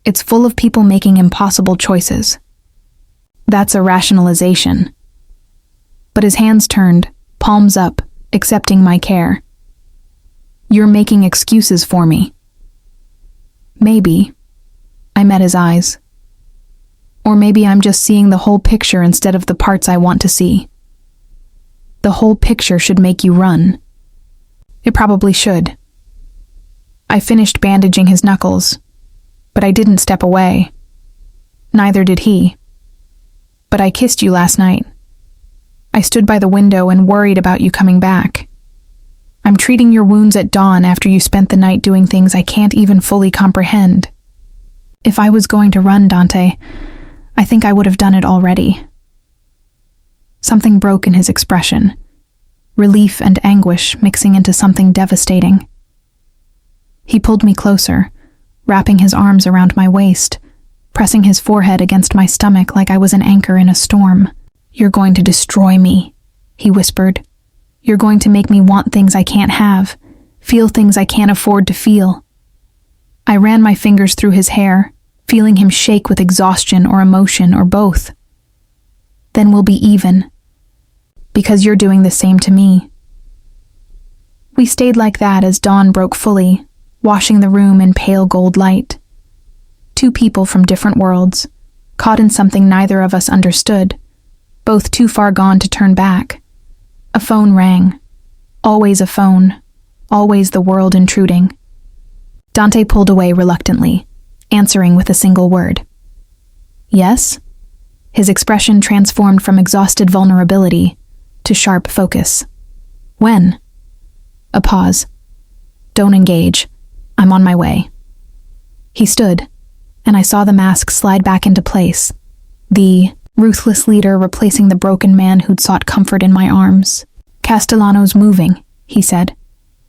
It's full of people making impossible choices. That's a rationalization. But his hands turned, palms up, accepting my care. "You're making excuses for me." Maybe. I met his eyes. Or maybe I'm just seeing the whole picture instead of the parts I want to see. The whole picture should make you run. It probably should. I finished bandaging his knuckles, but I didn't step away. Neither did he. "But I kissed you last night. I stood by the window and worried about you coming back. I'm treating your wounds at dawn after you spent the night doing things I can't even fully comprehend. If I was going to run, Dante, I think I would have done it already." Something broke in his expression, relief and anguish mixing into something devastating. He pulled me closer, wrapping his arms around my waist, pressing his forehead against my stomach like I was an anchor in a storm. "You're going to destroy me," he whispered. "You're going to make me want things I can't have, feel things I can't afford to feel." I ran my fingers through his hair, feeling him shake with exhaustion or emotion or both. "Then we'll be even, because you're doing the same to me." We stayed like that as dawn broke fully, washing the room in pale gold light. Two people from different worlds, caught in something neither of us understood, both too far gone to turn back. A phone rang. Always a phone. Always the world intruding. Dante pulled away reluctantly, answering with a single word. "Yes?" His expression transformed from exhausted vulnerability to sharp focus. "When?" A pause. "Don't engage. I'm on my way." He stood, and I saw the mask slide back into place. The ruthless leader replacing the broken man who'd sought comfort in my arms. "Castellano's moving," he said.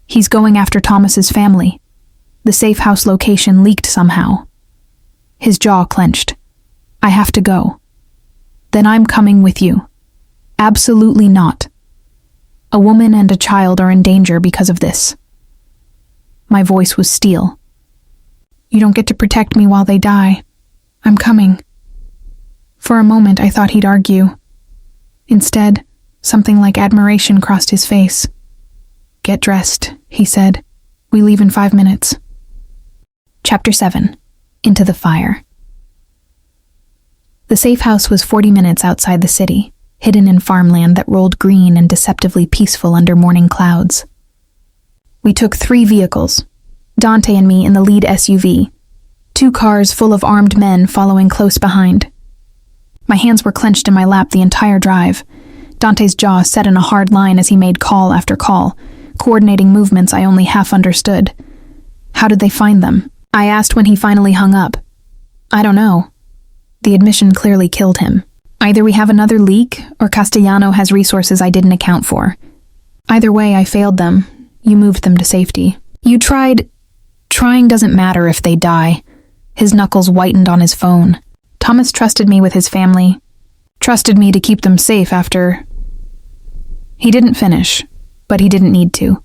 "He's going after Thomas's family. The safe house location leaked somehow." His jaw clenched. "I have to go." "Then I'm coming with you." "Absolutely not. A woman and a child are in danger because of this." My voice was steel. "You don't get to protect me while they die. I'm coming." For a moment I thought he'd argue. Instead, something like admiration crossed his face. "Get dressed," he said. "We leave in 5 minutes." Chapter 7. Into the Fire. The safe house was 40 minutes outside the city, hidden in farmland that rolled green and deceptively peaceful under morning clouds. We took 3 vehicles, Dante and me in the lead SUV, 2 cars full of armed men following close behind. My hands were clenched in my lap the entire drive, Dante's jaw set in a hard line as he made call after call, coordinating movements I only half understood. How did they find them? I asked when he finally hung up. I don't know. The admission clearly killed him. Either we have another leak, or Castellano has resources I didn't account for. Either way, I failed them. You moved them to safety. You tried. Trying doesn't matter if they die. His knuckles whitened on his phone. Thomas trusted me with his family. Trusted me to keep them safe after... He didn't finish, but he didn't need to.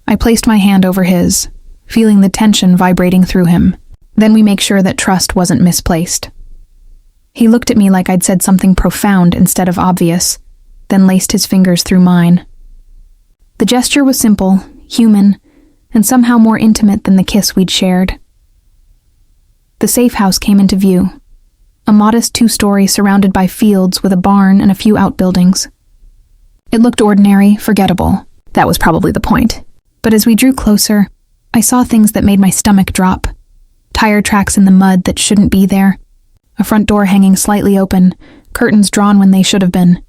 I placed my hand over his, feeling the tension vibrating through him. Then we make sure that trust wasn't misplaced. He looked at me like I'd said something profound instead of obvious, then laced his fingers through mine. The gesture was simple, human, and somehow more intimate than the kiss we'd shared. The safe house came into view, a modest 2-story surrounded by fields with a barn and a few outbuildings. It looked ordinary, forgettable. That was probably the point. But as we drew closer, I saw things that made my stomach drop. Tire tracks in the mud that shouldn't be there. A front door hanging slightly open, curtains drawn when they should have been.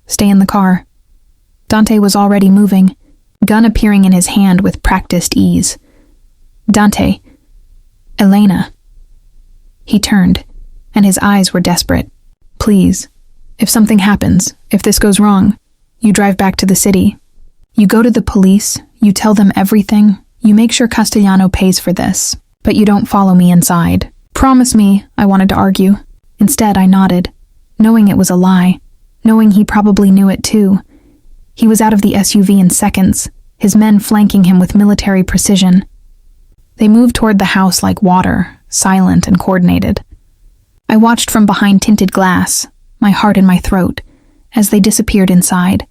Stay in the car. Dante was already moving, gun appearing in his hand with practiced ease. Dante. Elena. He turned, and his eyes were desperate. Please, if something happens, if this goes wrong, you drive back to the city. You go to the police, you tell them everything, you make sure Castellano pays for this, but you don't follow me inside. Promise me, I wanted to argue. Instead, I nodded, knowing it was a lie, knowing he probably knew it too. He was out of the SUV in seconds, his men flanking him with military precision. They moved toward the house like water, silent and coordinated. I watched from behind tinted glass, my heart in my throat, as they disappeared inside.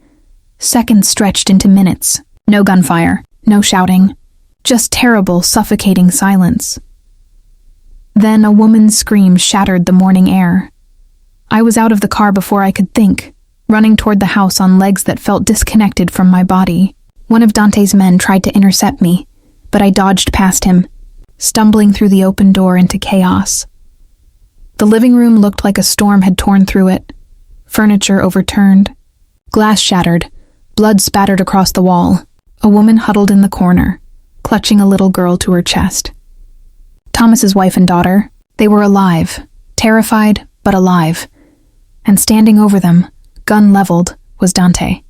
Seconds stretched into minutes. No gunfire, no shouting, just terrible, suffocating silence. Then a woman's scream shattered the morning air. I was out of the car before I could think, running toward the house on legs that felt disconnected from my body. One of Dante's men tried to intercept me, but I dodged past him, stumbling through the open door into chaos. The living room looked like a storm had torn through it. Furniture overturned, glass shattered, blood spattered across the wall. A woman huddled in the corner, clutching a little girl to her chest. Thomas's wife and daughter, they were alive, terrified but alive, and standing over them, gun leveled, was Dante.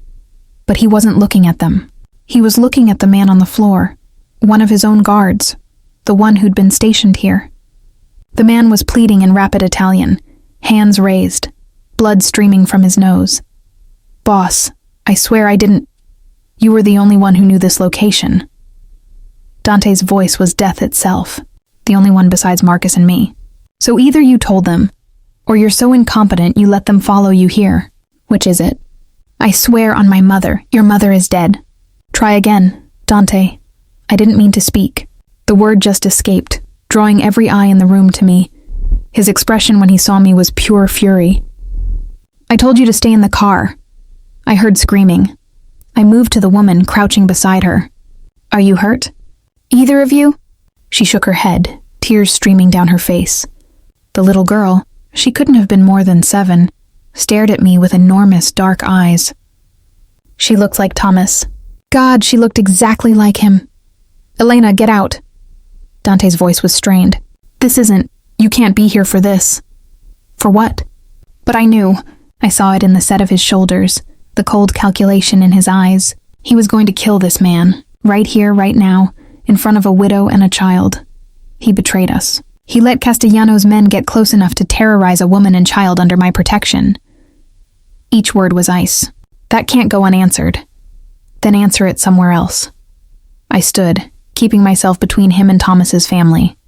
But he wasn't looking at them. He was looking at the man on the floor, one of his own guards, the one who'd been stationed here. The man was pleading in rapid Italian, hands raised, blood streaming from his nose. Boss, I swear I didn't... You were the only one who knew this location. Dante's voice was death itself, the only one besides Marcus and me. So either you told them, or you're so incompetent you let them follow you here. Which is it? I swear on my mother, your mother is dead. Try again, Dante. I didn't mean to speak. The word just escaped, drawing every eye in the room to me. His expression when he saw me was pure fury. I told you to stay in the car. I heard screaming. I moved to the woman crouching beside her. Are you hurt? Either of you? She shook her head, tears streaming down her face. The little girl, she couldn't have been more than 7, stared at me with enormous dark eyes. She looked like Thomas. God, she looked exactly like him. Elena, get out. Dante's voice was strained. This isn't... You can't be here for this. For what? But I knew. I saw it in the set of his shoulders, the cold calculation in his eyes. He was going to kill this man, right here, right now, in front of a widow and a child. He betrayed us. He let Castellano's men get close enough to terrorize a woman and child under my protection. Each word was ice. That can't go unanswered. Then answer it somewhere else. I stood, keeping myself between him and Thomas's family.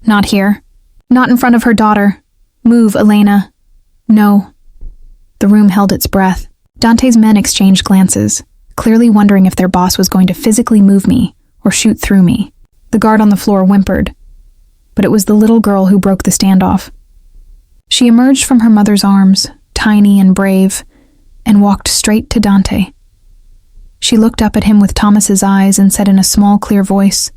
Not here. Not in front of her daughter. Move, Elena. No. The room held its breath. Dante's men exchanged glances, clearly wondering if their boss was going to physically move me or shoot through me. The guard on the floor whimpered, but it was the little girl who broke the standoff. She emerged from her mother's arms, tiny and brave, and walked straight to Dante. She looked up at him with Thomas's eyes and said in a small, clear voice,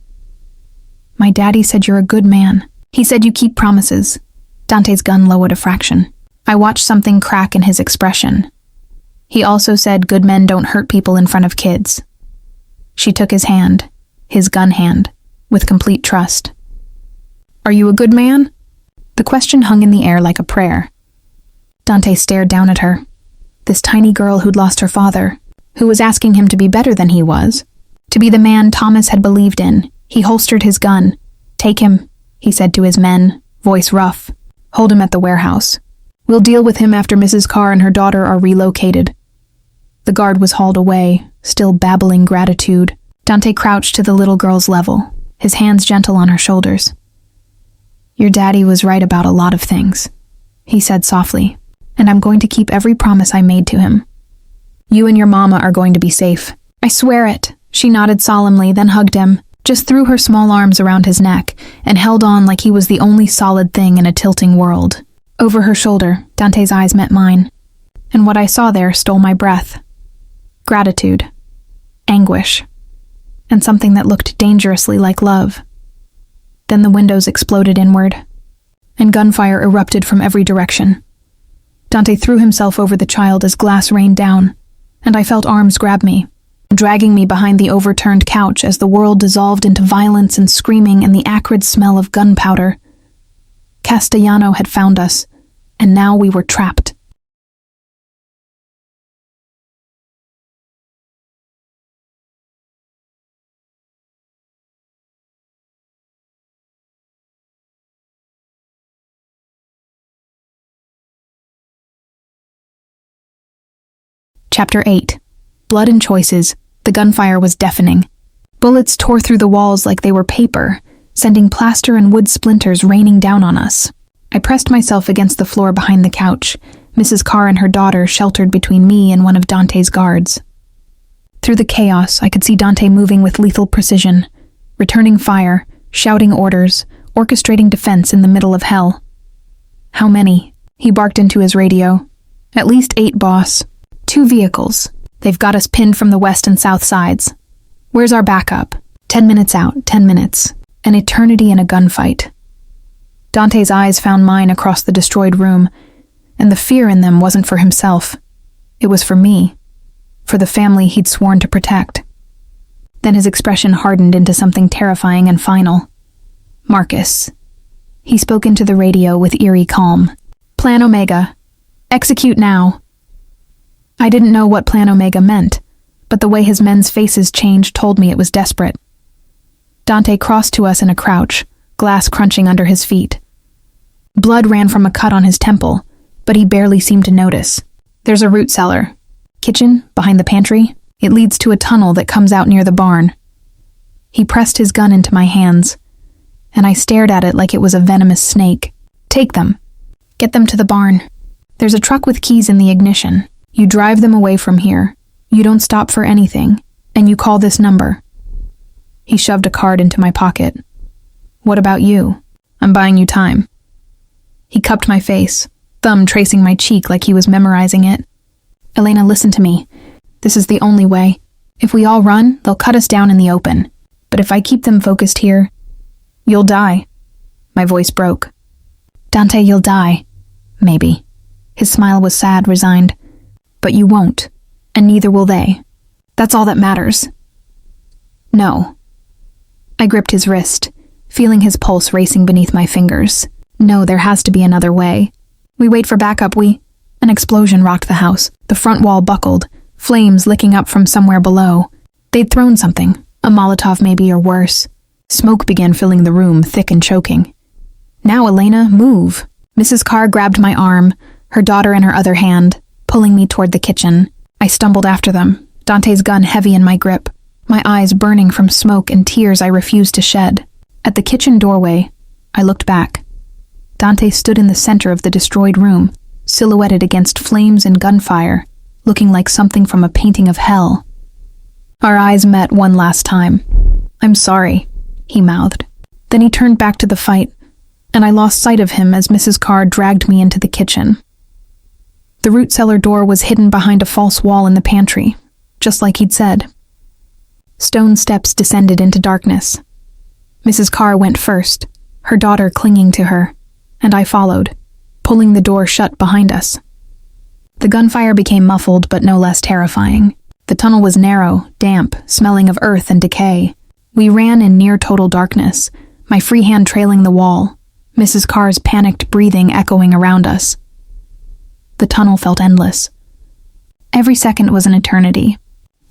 "My daddy said you're a good man. He said you keep promises." Dante's gun lowered a fraction. I watched something crack in his expression. He also said good men don't hurt people in front of kids. She took his hand, his gun hand, with complete trust. Are you a good man? The question hung in the air like a prayer. Dante stared down at her. This tiny girl who'd lost her father, who was asking him to be better than he was, to be the man Thomas had believed in. He holstered his gun. Take him, he said to his men, voice rough. Hold him at the warehouse. We'll deal with him after Mrs. Carr and her daughter are relocated. The guard was hauled away, still babbling gratitude. Dante crouched to the little girl's level, his hands gentle on her shoulders. Your daddy was right about a lot of things, he said softly, and I'm going to keep every promise I made to him. You and your mama are going to be safe. I swear it. She nodded solemnly, then hugged him, just threw her small arms around his neck, and held on like he was the only solid thing in a tilting world. Over her shoulder, Dante's eyes met mine, and what I saw there stole my breath. Gratitude, anguish, and something that looked dangerously like love. Then the windows exploded inward, and gunfire erupted from every direction. Dante threw himself over the child as glass rained down, and I felt arms grab me, dragging me behind the overturned couch as the world dissolved into violence and screaming and the acrid smell of gunpowder. Castellano had found us, and now we were trapped. Chapter 8. Blood and Choices. The gunfire was deafening. Bullets tore through the walls like they were paper, sending plaster and wood splinters raining down on us. I pressed myself against the floor behind the couch, Mrs. Carr and her daughter sheltered between me and one of Dante's guards. Through the chaos, I could see Dante moving with lethal precision, returning fire, shouting orders, orchestrating defense in the middle of hell. How many? He barked into his radio. At least 8, boss. 2 vehicles. They've got us pinned from the west and south sides. Where's our backup? 10 minutes out, 10 minutes. An eternity in a gunfight. Dante's eyes found mine across the destroyed room, and the fear in them wasn't for himself. It was for me, for the family he'd sworn to protect. Then his expression hardened into something terrifying and final. Marcus. He spoke into the radio with eerie calm. Plan Omega. Execute now. I didn't know what Plan Omega meant, but the way his men's faces changed told me it was desperate. Dante crossed to us in a crouch, glass crunching under his feet. Blood ran from a cut on his temple, but he barely seemed to notice. There's a root cellar. Kitchen, behind the pantry. It leads to a tunnel that comes out near the barn. He pressed his gun into my hands, and I stared at it like it was a venomous snake. Take them. Get them to the barn. There's a truck with keys in the ignition. You drive them away from here. You don't stop for anything, and you call this number. He shoved a card into my pocket. What about you? I'm buying you time. He cupped my face, thumb tracing my cheek like he was memorizing it. Elena, listen to me. This is the only way. If we all run, they'll cut us down in the open. But if I keep them focused here, you'll die. My voice broke. Dante, you'll die. Maybe. His smile was sad, resigned. But you won't, and neither will they. That's all that matters. No. I gripped his wrist, feeling his pulse racing beneath my fingers. No, there has to be another way. We wait for backup, An explosion rocked the house. The front wall buckled, flames licking up from somewhere below. They'd thrown something, a Molotov maybe or worse. Smoke began filling the room, thick and choking. Now, Elena, move. Mrs. Carr grabbed my arm, her daughter in her other hand, pulling me toward the kitchen. I stumbled after them, Dante's gun heavy in my grip, my eyes burning from smoke and tears I refused to shed. At the kitchen doorway, I looked back. Dante stood in the center of the destroyed room, silhouetted against flames and gunfire, looking like something from a painting of hell. Our eyes met one last time. I'm sorry, he mouthed. Then he turned back to the fight, and I lost sight of him as Mrs. Carr dragged me into the kitchen. The root cellar door was hidden behind a false wall in the pantry, just like he'd said. Stone steps descended into darkness. Mrs. Carr went first, her daughter clinging to her, and I followed, pulling the door shut behind us. The gunfire became muffled but no less terrifying. The tunnel was narrow, damp, smelling of earth and decay. We ran in near total darkness, my free hand trailing the wall, Mrs. Carr's panicked breathing echoing around us. The tunnel felt endless. Every second was an eternity.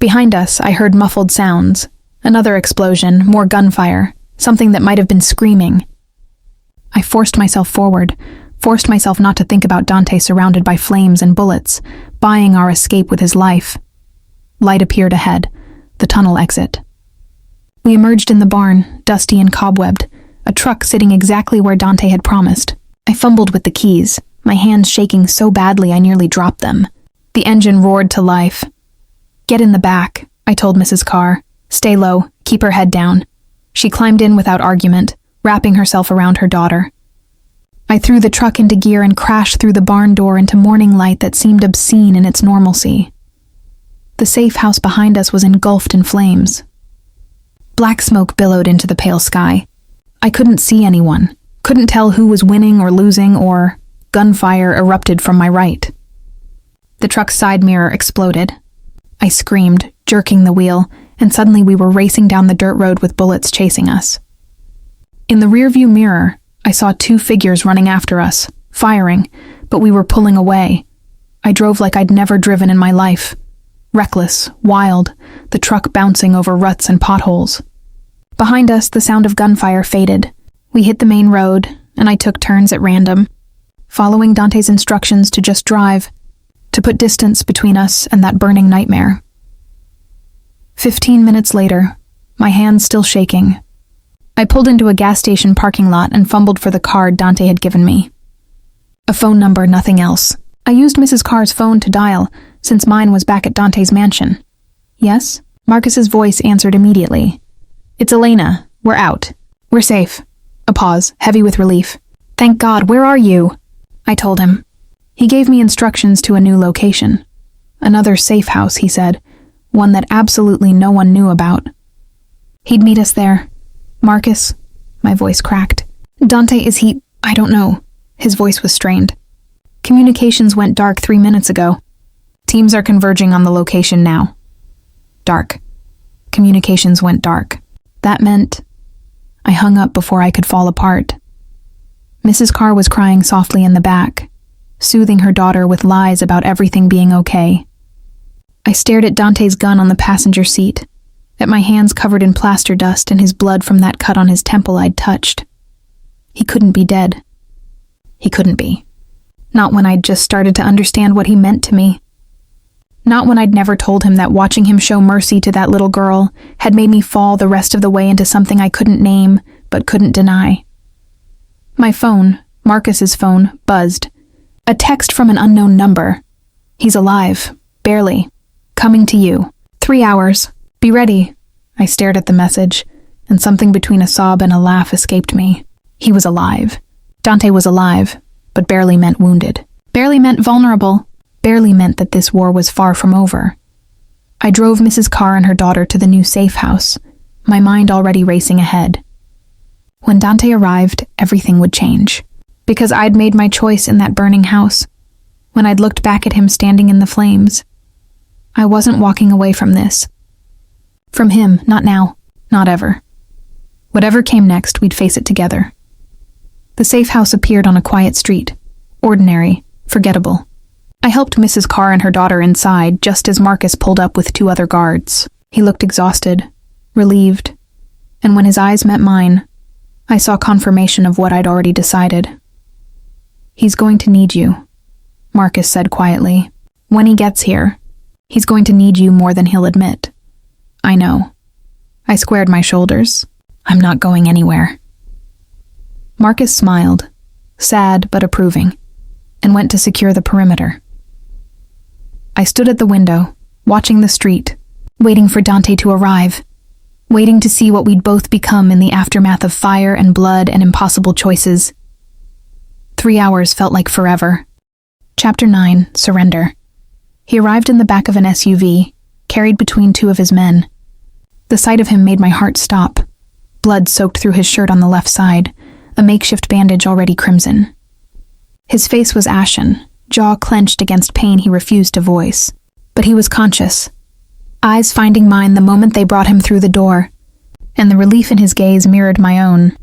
Behind us, I heard muffled sounds. Another explosion, more gunfire, something that might have been screaming. I forced myself forward, forced myself not to think about Dante surrounded by flames and bullets, buying our escape with his life. Light appeared ahead, the tunnel exit. We emerged in the barn, dusty and cobwebbed, a truck sitting exactly where Dante had promised. I fumbled with the keys, my hands shaking so badly I nearly dropped them. The engine roared to life. "Get in the back," I told Mrs. Carr. "Stay low, keep her head down." She climbed in without argument, wrapping herself around her daughter. I threw the truck into gear and crashed through the barn door into morning light that seemed obscene in its normalcy. The safe house behind us was engulfed in flames. Black smoke billowed into the pale sky. I couldn't see anyone, couldn't tell who was winning or losing, or gunfire erupted from my right. The truck's side mirror exploded. I screamed, jerking the wheel, and suddenly we were racing down the dirt road with bullets chasing us. In the rearview mirror, I saw two figures running after us, firing, but we were pulling away. I drove like I'd never driven in my life. Reckless, wild, the truck bouncing over ruts and potholes. Behind us, the sound of gunfire faded. We hit the main road, and I took turns at random, following Dante's instructions to just drive, to put distance between us and that burning nightmare. 15 minutes later, my hands still shaking, I pulled into a gas station parking lot and fumbled for the card Dante had given me. A phone number, nothing else. I used Mrs. Carr's phone to dial, since mine was back at Dante's mansion. "Yes?" Marcus's voice answered immediately. "It's Elena. We're out. We're safe." A pause, heavy with relief. "Thank God, where are you?" I told him. He gave me instructions to a new location. Another safe house, he said, one that absolutely no one knew about. He'd meet us there. "Marcus," my voice cracked. "Dante, is he? I don't know." His voice was strained. "Communications went dark 3 minutes ago. Teams are converging on the location now." Dark. Communications went dark. That meant I hung up before I could fall apart. Mrs. Carr was crying softly in the back, soothing her daughter with lies about everything being okay. I stared at Dante's gun on the passenger seat, at my hands covered in plaster dust and his blood from that cut on his temple I'd touched. He couldn't be dead. He couldn't be. Not when I'd just started to understand what he meant to me. Not when I'd never told him that watching him show mercy to that little girl had made me fall the rest of the way into something I couldn't name, but couldn't deny. My phone, Marcus's phone, buzzed. A text from an unknown number. "He's alive. Barely. Coming to you. 3 hours. Be ready." I stared at the message, and something between a sob and a laugh escaped me. He was alive. Dante was alive, but barely meant wounded. Barely meant vulnerable. Barely meant that this war was far from over. I drove Mrs. Carr and her daughter to the new safe house, my mind already racing ahead. When Dante arrived, everything would change. Because I'd made my choice in that burning house. When I'd looked back at him standing in the flames, I wasn't walking away from this. From him, not now, not ever. Whatever came next, we'd face it together. The safe house appeared on a quiet street. Ordinary, forgettable. I helped Mrs. Carr and her daughter inside just as Marcus pulled up with 2 other guards. He looked exhausted, relieved, and when his eyes met mine, I saw confirmation of what I'd already decided. "He's going to need you," Marcus said quietly. "When he gets here, he's going to need you more than he'll admit." "I know." I squared my shoulders. "I'm not going anywhere." Marcus smiled, sad but approving, and went to secure the perimeter. I stood at the window, watching the street, waiting for Dante to arrive, waiting to see what we'd both become in the aftermath of fire and blood and impossible choices. 3 hours felt like forever. Chapter 9, Surrender. He arrived in the back of an SUV, carried between 2 of his men. The sight of him made my heart stop. Blood soaked through his shirt on the left side, a makeshift bandage already crimson. His face was ashen, jaw clenched against pain he refused to voice. But he was conscious, eyes finding mine the moment they brought him through the door, and the relief in his gaze mirrored my own.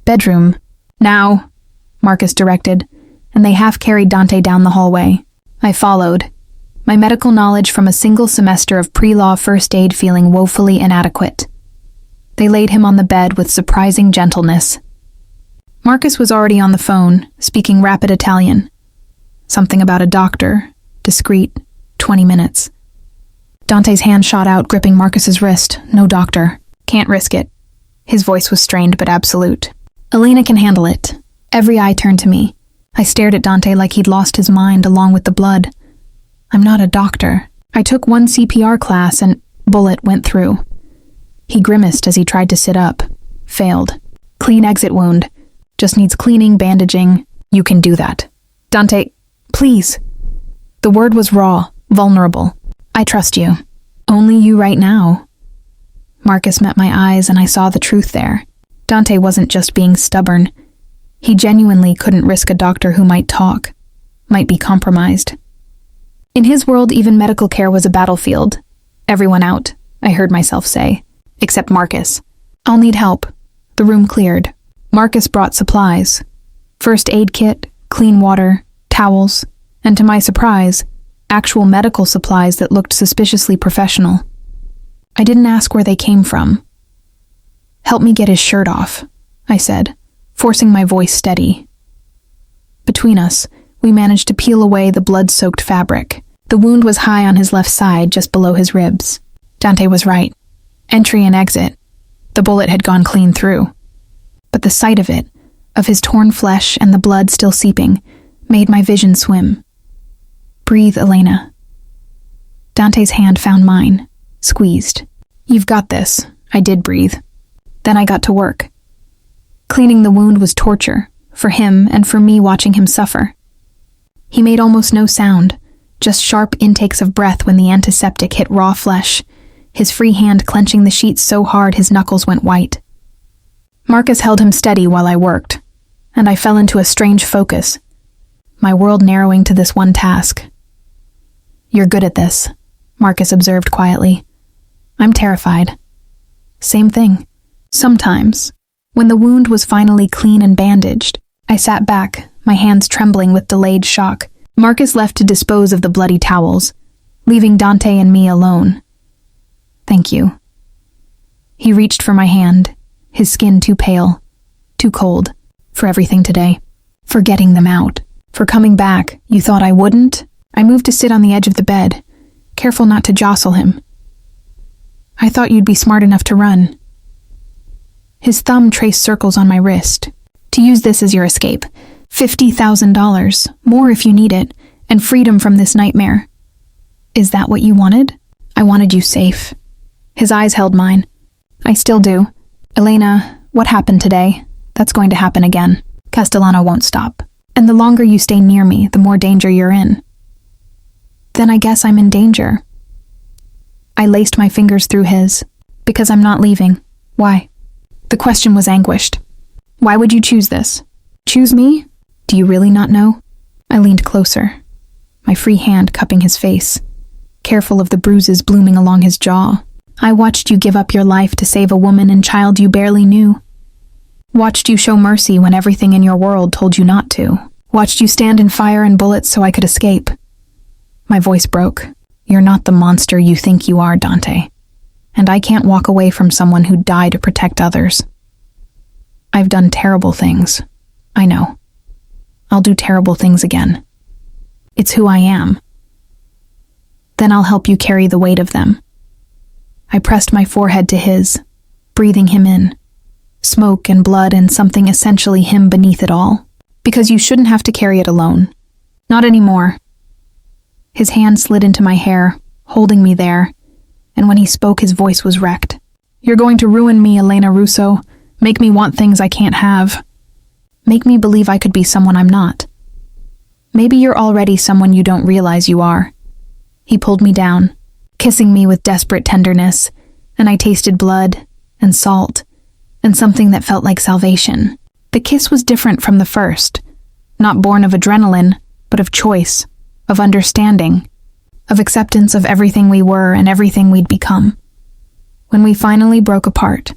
"Bedroom. Now," Marcus directed, and they half-carried Dante down the hallway. I followed, my medical knowledge from a single semester of pre-law first aid feeling woefully inadequate. They laid him on the bed with surprising gentleness. Marcus was already on the phone, speaking rapid Italian. Something about a doctor, discreet, 20 minutes. Dante's hand shot out, gripping Marcus's wrist. "No doctor. Can't risk it." His voice was strained but absolute. "Elena can handle it." Every eye turned to me. I stared at Dante like he'd lost his mind along with the blood. "I'm not a doctor. I took one CPR class and..." Bullet went through. He grimaced as he tried to sit up. Failed. "Clean exit wound. Just needs cleaning, bandaging. You can do that." "Dante, please." The word was raw, vulnerable. "I trust you. Only you right now." Marcus met my eyes and I saw the truth there. Dante wasn't just being stubborn. He genuinely couldn't risk a doctor who might talk, might be compromised. In his world, even medical care was a battlefield. "Everyone out," I heard myself say, except Marcus. "I'll need help." The room cleared. Marcus brought supplies. First aid kit, clean water, towels, and to my surprise, actual medical supplies that looked suspiciously professional. I didn't ask where they came from. "Help me get his shirt off," I said, forcing my voice steady. Between us, we managed to peel away the blood-soaked fabric. The wound was high on his left side, just below his ribs. Dante was right. Entry and exit. The bullet had gone clean through. But the sight of it, of his torn flesh and the blood still seeping, made my vision swim. "Breathe, Elena." Dante's hand found mine, squeezed. "You've got this." I did breathe. Then I got to work. Cleaning the wound was torture, for him and for me watching him suffer. He made almost no sound, just sharp intakes of breath when the antiseptic hit raw flesh, his free hand clenching the sheets so hard his knuckles went white. Marcus held him steady while I worked, and I fell into a strange focus, my world narrowing to this one task. "You're good at this," Marcus observed quietly. "I'm terrified." Same thing. Sometimes, when the wound was finally clean and bandaged, I sat back, my hands trembling with delayed shock. Marcus left to dispose of the bloody towels, leaving Dante and me alone. "Thank you." He reached for my hand, his skin too pale, too cold, for everything today. For getting them out. For coming back. "You thought I wouldn't?" I moved to sit on the edge of the bed, careful not to jostle him. "I thought you'd be smart enough to run." His thumb traced circles on my wrist. "To use this as your escape. $50,000, more if you need it, and freedom from this nightmare." "Is that what you wanted?" "I wanted you safe." His eyes held mine. "I still do. Elena, what happened today? That's going to happen again. Castellano won't stop. And the longer you stay near me, the more danger you're in." "Then I guess I'm in danger." I laced my fingers through his. "Because I'm not leaving." "Why?" The question was anguished. "Why would you choose this?" "Choose me? Do you really not know?" I leaned closer, my free hand cupping his face, careful of the bruises blooming along his jaw. "I watched you give up your life to save a woman and child you barely knew. Watched you show mercy when everything in your world told you not to. Watched you stand in fire and bullets so I could escape." My voice broke. "You're not the monster you think you are, Dante. And I can't walk away from someone who died to protect others. I've done terrible things. I know. I'll do terrible things again. It's who I am. Then I'll help you carry the weight of them." I pressed my forehead to his, breathing him in. Smoke and blood and something essentially him beneath it all. "Because you shouldn't have to carry it alone. Not anymore." His hand slid into my hair, holding me there, and when he spoke his voice was wrecked. "You're going to ruin me, Elena Russo. Make me want things I can't have. Make me believe I could be someone I'm not. Maybe you're already someone you don't realize you are." He pulled me down, kissing me with desperate tenderness, and I tasted blood and salt and something that felt like salvation. The kiss was different from the first, not born of adrenaline, but of choice, of understanding, of acceptance of everything we were and everything we'd become. When we finally broke apart,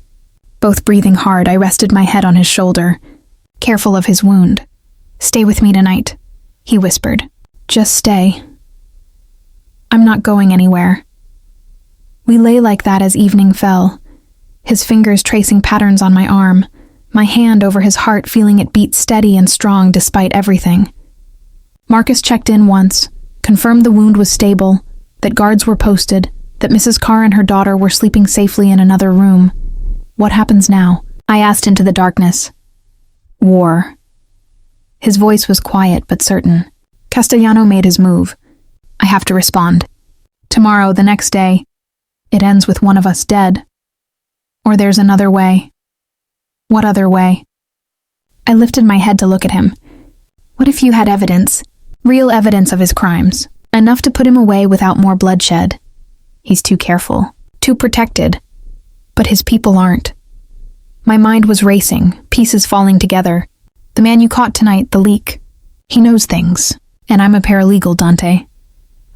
both breathing hard, I rested my head on his shoulder, careful of his wound. "Stay with me tonight," he whispered. "Just stay. I'm not going anywhere." We lay like that as evening fell, his fingers tracing patterns on my arm, my hand over his heart feeling it beat steady and strong despite everything. Marcus checked in once, confirmed the wound was stable, that guards were posted, that Mrs. Carr and her daughter were sleeping safely in another room. "What happens now?" I asked into the darkness. "War." His voice was quiet but certain. Castellano made his move. "I have to respond. Tomorrow, the next day, it ends with one of us dead. Or there's another way." "What other way?" I lifted my head to look at him. "What if you had evidence, real evidence of his crimes, enough to put him away without more bloodshed? He's too careful, too protected. But his people aren't." My mind was racing, pieces falling together. "The man you caught tonight, the leak, he knows things. And I'm a paralegal, Dante.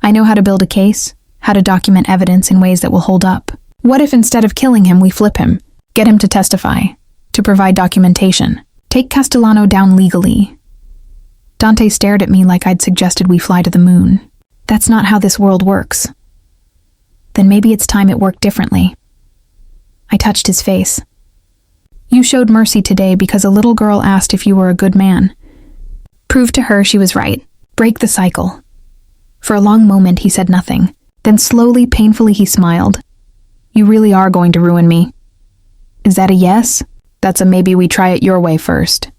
I know how to build a case, how to document evidence in ways that will hold up. What if instead of killing him, we flip him, get him to testify, to provide documentation, take Castellano down legally?" Dante stared at me like I'd suggested we fly to the moon. "That's not how this world works." "Then maybe it's time it worked differently." I touched his face. "You showed mercy today because a little girl asked if you were a good man. Prove to her she was right. Break the cycle." For a long moment he said nothing. Then slowly, painfully he smiled. "You really are going to ruin me." "Is that a yes?" "That's a maybe we try it your way first."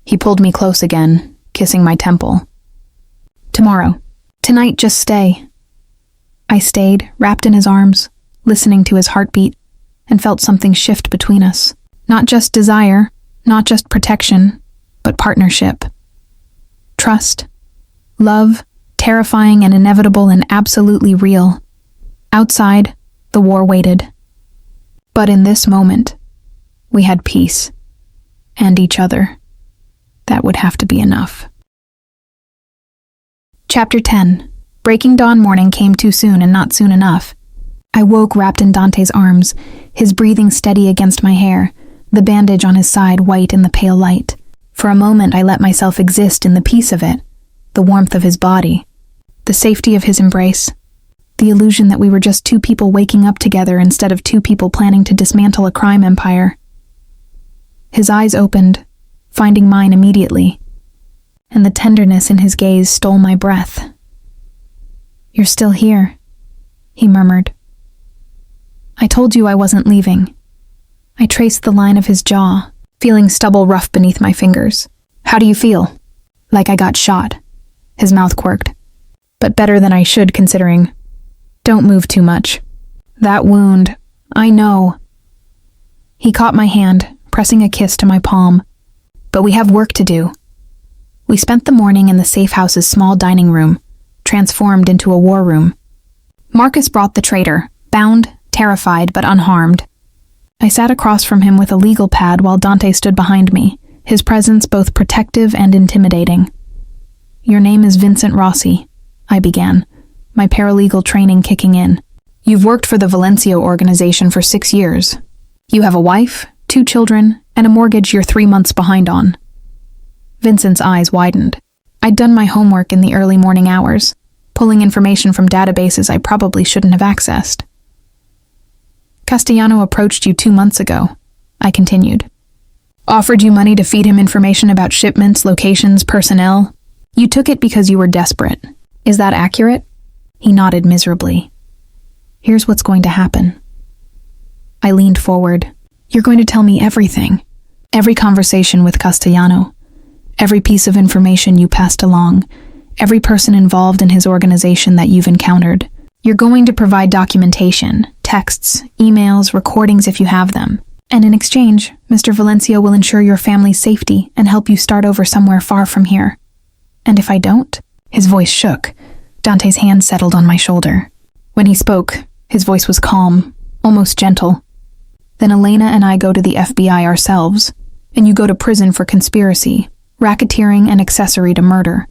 He pulled me close again, kissing my temple. "Tomorrow. Tonight, just stay." I stayed, wrapped in his arms, listening to his heartbeat, and felt something shift between us. Not just desire, not just protection, but partnership. Trust. Love, terrifying and inevitable and absolutely real. Outside, the war waited. But in this moment, we had peace. And each other. That would have to be enough. Chapter 10. Breaking dawn morning came too soon and not soon enough. I woke wrapped in Dante's arms, his breathing steady against my hair, the bandage on his side white in the pale light. For a moment I let myself exist in the peace of it, the warmth of his body, the safety of his embrace, the illusion that we were just two people waking up together instead of two people planning to dismantle a crime empire. His eyes opened, finding mine immediately, and the tenderness in his gaze stole my breath. "You're still here," he murmured. I told you I wasn't leaving. I traced the line of his jaw, feeling stubble rough beneath my fingers. "How do you feel?" "Like I got shot." His mouth quirked. "But better than I should, considering." "Don't move too much." "That wound, I know." He caught my hand, pressing a kiss to my palm. "But we have work to do." We spent the morning in the safe house's small dining room, transformed into a war room. Marcus brought the traitor, bound, terrified but unharmed. I sat across from him with a legal pad while Dante stood behind me, his presence both protective and intimidating. "Your name is Vincent Rossi," I began, my paralegal training kicking in. "You've worked for the Valencia organization for 6 years. You have a wife, 2 children, and a mortgage you're 3 months behind on." Vincent's eyes widened. I'd done my homework in the early morning hours, pulling information from databases I probably shouldn't have accessed. "Castellano approached you 2 months ago," I continued. "Offered you money to feed him information about shipments, locations, personnel. You took it because you were desperate. Is that accurate?" He nodded miserably. "Here's what's going to happen." I leaned forward. "You're going to tell me everything. Every conversation with Castellano. Every piece of information you passed along. Every person involved in his organization that you've encountered. You're going to provide documentation, texts, emails, recordings if you have them. And in exchange, Mr. Valencia will ensure your family's safety and help you start over somewhere far from here. And if I don't?" His voice shook. Dante's hand settled on my shoulder. When he spoke, his voice was calm, almost gentle. "Then Elena and I go to the FBI ourselves, and you go to prison for conspiracy, racketeering, and accessory to murder.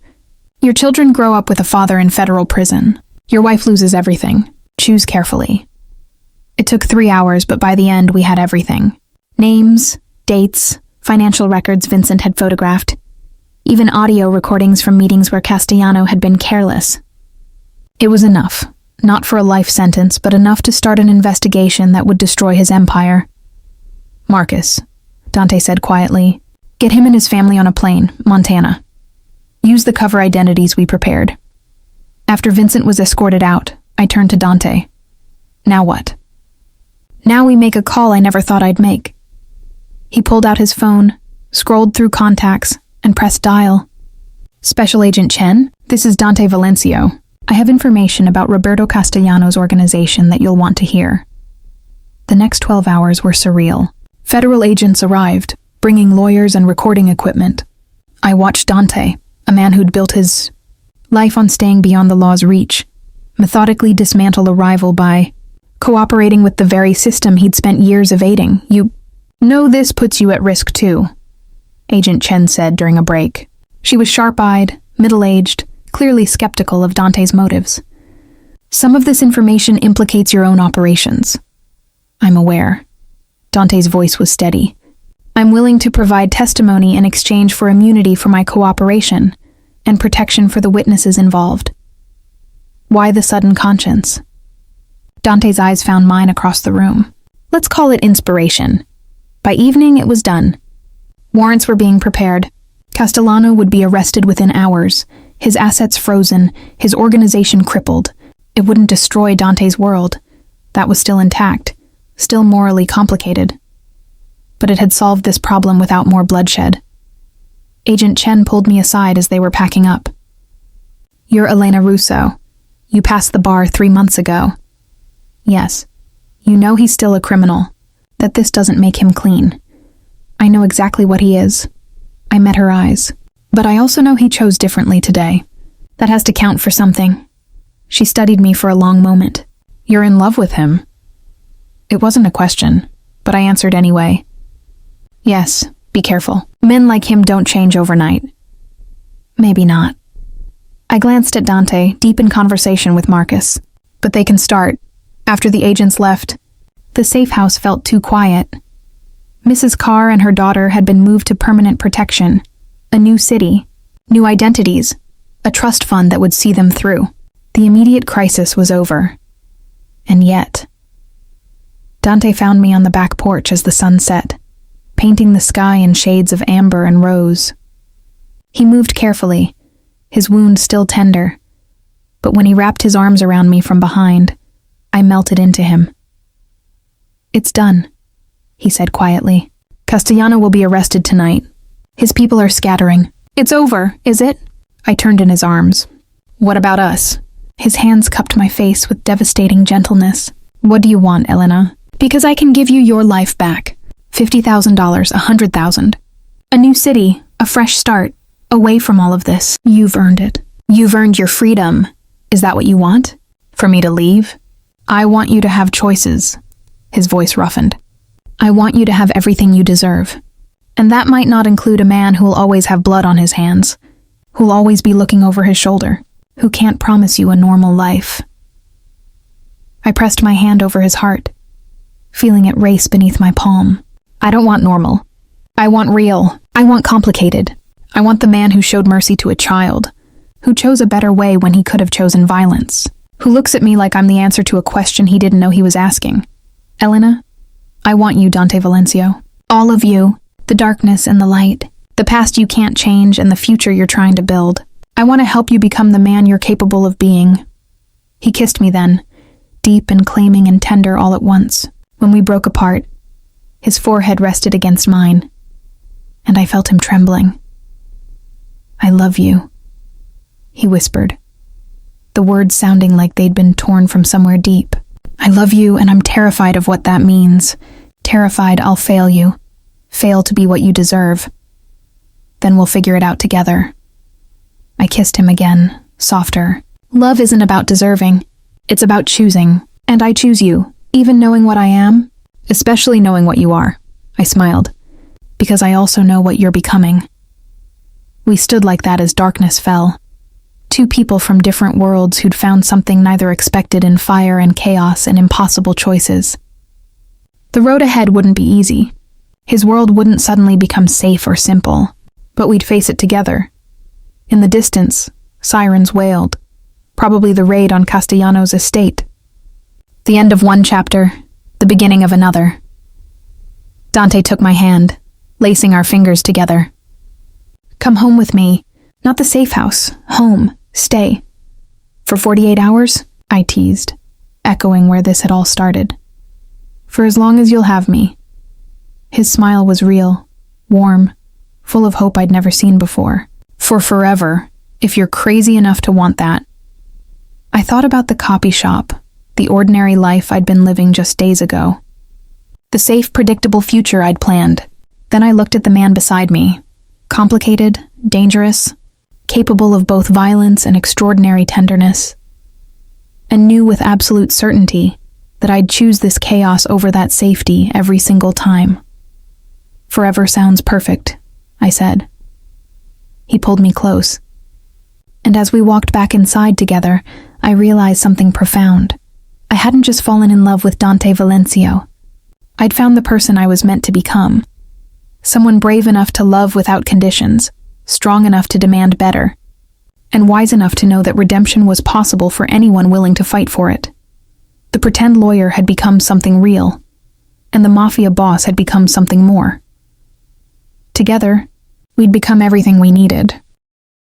Your children grow up with a father in federal prison. Your wife loses everything. Choose carefully. It took 3 hours, but by the end we had everything. Names, dates, financial records Vincent had photographed, even audio recordings from meetings where Castellano had been careless. It was enough, not for a life sentence, but enough to start an investigation that would destroy his empire. Marcus, Dante said quietly, get him and his family on a plane, Montana. Use the cover identities we prepared. After Vincent was escorted out, I turned to Dante. Now what? Now we make a call I never thought I'd make. He pulled out his phone, scrolled through contacts, and pressed dial. Special Agent Chen, this is Dante Valencio. I have information about Roberto Castellano's organization that you'll want to hear. The next 12 hours were surreal. Federal agents arrived, bringing lawyers and recording equipment. I watched Dante, a man who'd built his life on staying beyond the law's reach, methodically dismantle a rival by cooperating with the very system he'd spent years evading. You know this puts you at risk too, Agent Chen said during a break. She was sharp-eyed, middle-aged, clearly skeptical of Dante's motives. Some of this information implicates your own operations. I'm aware. Dante's voice was steady. I'm willing to provide testimony in exchange for immunity for my cooperation and protection for the witnesses involved. Why the sudden conscience? Dante's eyes found mine across the room. Let's call it inspiration. By evening, it was done. Warrants were being prepared. Castellano would be arrested within hours, his assets frozen, his organization crippled. It wouldn't destroy Dante's world. That was still intact, still morally complicated. But it had solved this problem without more bloodshed. Agent Chen pulled me aside as they were packing up. You're Elena Russo. You passed the bar 3 months ago. Yes, you know he's still a criminal, that this doesn't make him clean. I know exactly what he is. I met her eyes. But I also know he chose differently today. That has to count for something. She studied me for a long moment. You're in love with him? It wasn't a question, but I answered anyway. Yes, be careful. Men like him don't change overnight. Maybe not. I glanced at Dante, deep in conversation with Marcus. But they can start. After the agents left, the safe house felt too quiet. Mrs. Carr and her daughter had been moved to permanent protection. A new city, new identities, a trust fund that would see them through. The immediate crisis was over. And yet, Dante found me on the back porch as the sun set, painting the sky in shades of amber and rose. He moved carefully, his wound still tender, but when he wrapped his arms around me from behind, I melted into him. It's done, he said quietly. Castellano will be arrested tonight. His people are scattering. It's over, is it? I turned in his arms. What about us? His hands cupped my face with devastating gentleness. What do you want, Elena? Because I can give you your life back. $50,000, $100,000. A new city, a fresh start, away from all of this. You've earned it. You've earned your freedom. Is that what you want? For me to leave? I want you to have choices. His voice roughened. I want you to have everything you deserve. And that might not include a man who'll always have blood on his hands, who'll always be looking over his shoulder, who can't promise you a normal life. I pressed my hand over his heart, feeling it race beneath my palm. I don't want normal. I want real. I want complicated. I want the man who showed mercy to a child, who chose a better way when he could have chosen violence, who looks at me like I'm the answer to a question he didn't know he was asking. Elena, I want you, Dante Valencio. All of you. The darkness and the light. The past you can't change and the future you're trying to build. I want to help you become the man you're capable of being. He kissed me then, deep and claiming and tender all at once. When we broke apart, his forehead rested against mine, and I felt him trembling. I love you, he whispered, the words sounding like they'd been torn from somewhere deep. I love you, and I'm terrified of what that means. Terrified I'll fail you. Fail to be what you deserve. Then we'll figure it out together. I kissed him again, softer. Love isn't about deserving. It's about choosing. And I choose you, even knowing what I am, especially knowing what you are. I smiled, because I also know what you're becoming. We stood like that as darkness fell. Two people from different worlds who'd found something neither expected in fire and chaos and impossible choices. The road ahead wouldn't be easy. His world wouldn't suddenly become safe or simple, but we'd face it together. In the distance, sirens wailed, probably the raid on Castellano's estate. The end of one chapter, the beginning of another. Dante took my hand, lacing our fingers together. Come home with me, not the safe house, home, stay. For 48 hours, I teased, echoing where this had all started. For as long as you'll have me. His smile was real, warm, full of hope I'd never seen before. For forever, if you're crazy enough to want that. I thought about the copy shop, the ordinary life I'd been living just days ago. The safe, predictable future I'd planned. Then I looked at the man beside me. Complicated, dangerous, capable of both violence and extraordinary tenderness. And knew with absolute certainty that I'd choose this chaos over that safety every single time. Forever sounds perfect, I said. He pulled me close. And as we walked back inside together, I realized something profound. I hadn't just fallen in love with Dante Valencio. I'd found the person I was meant to become. Someone brave enough to love without conditions, strong enough to demand better, and wise enough to know that redemption was possible for anyone willing to fight for it. The pretend lawyer had become something real, and the Mafia boss had become something more. Together, we'd become everything we needed.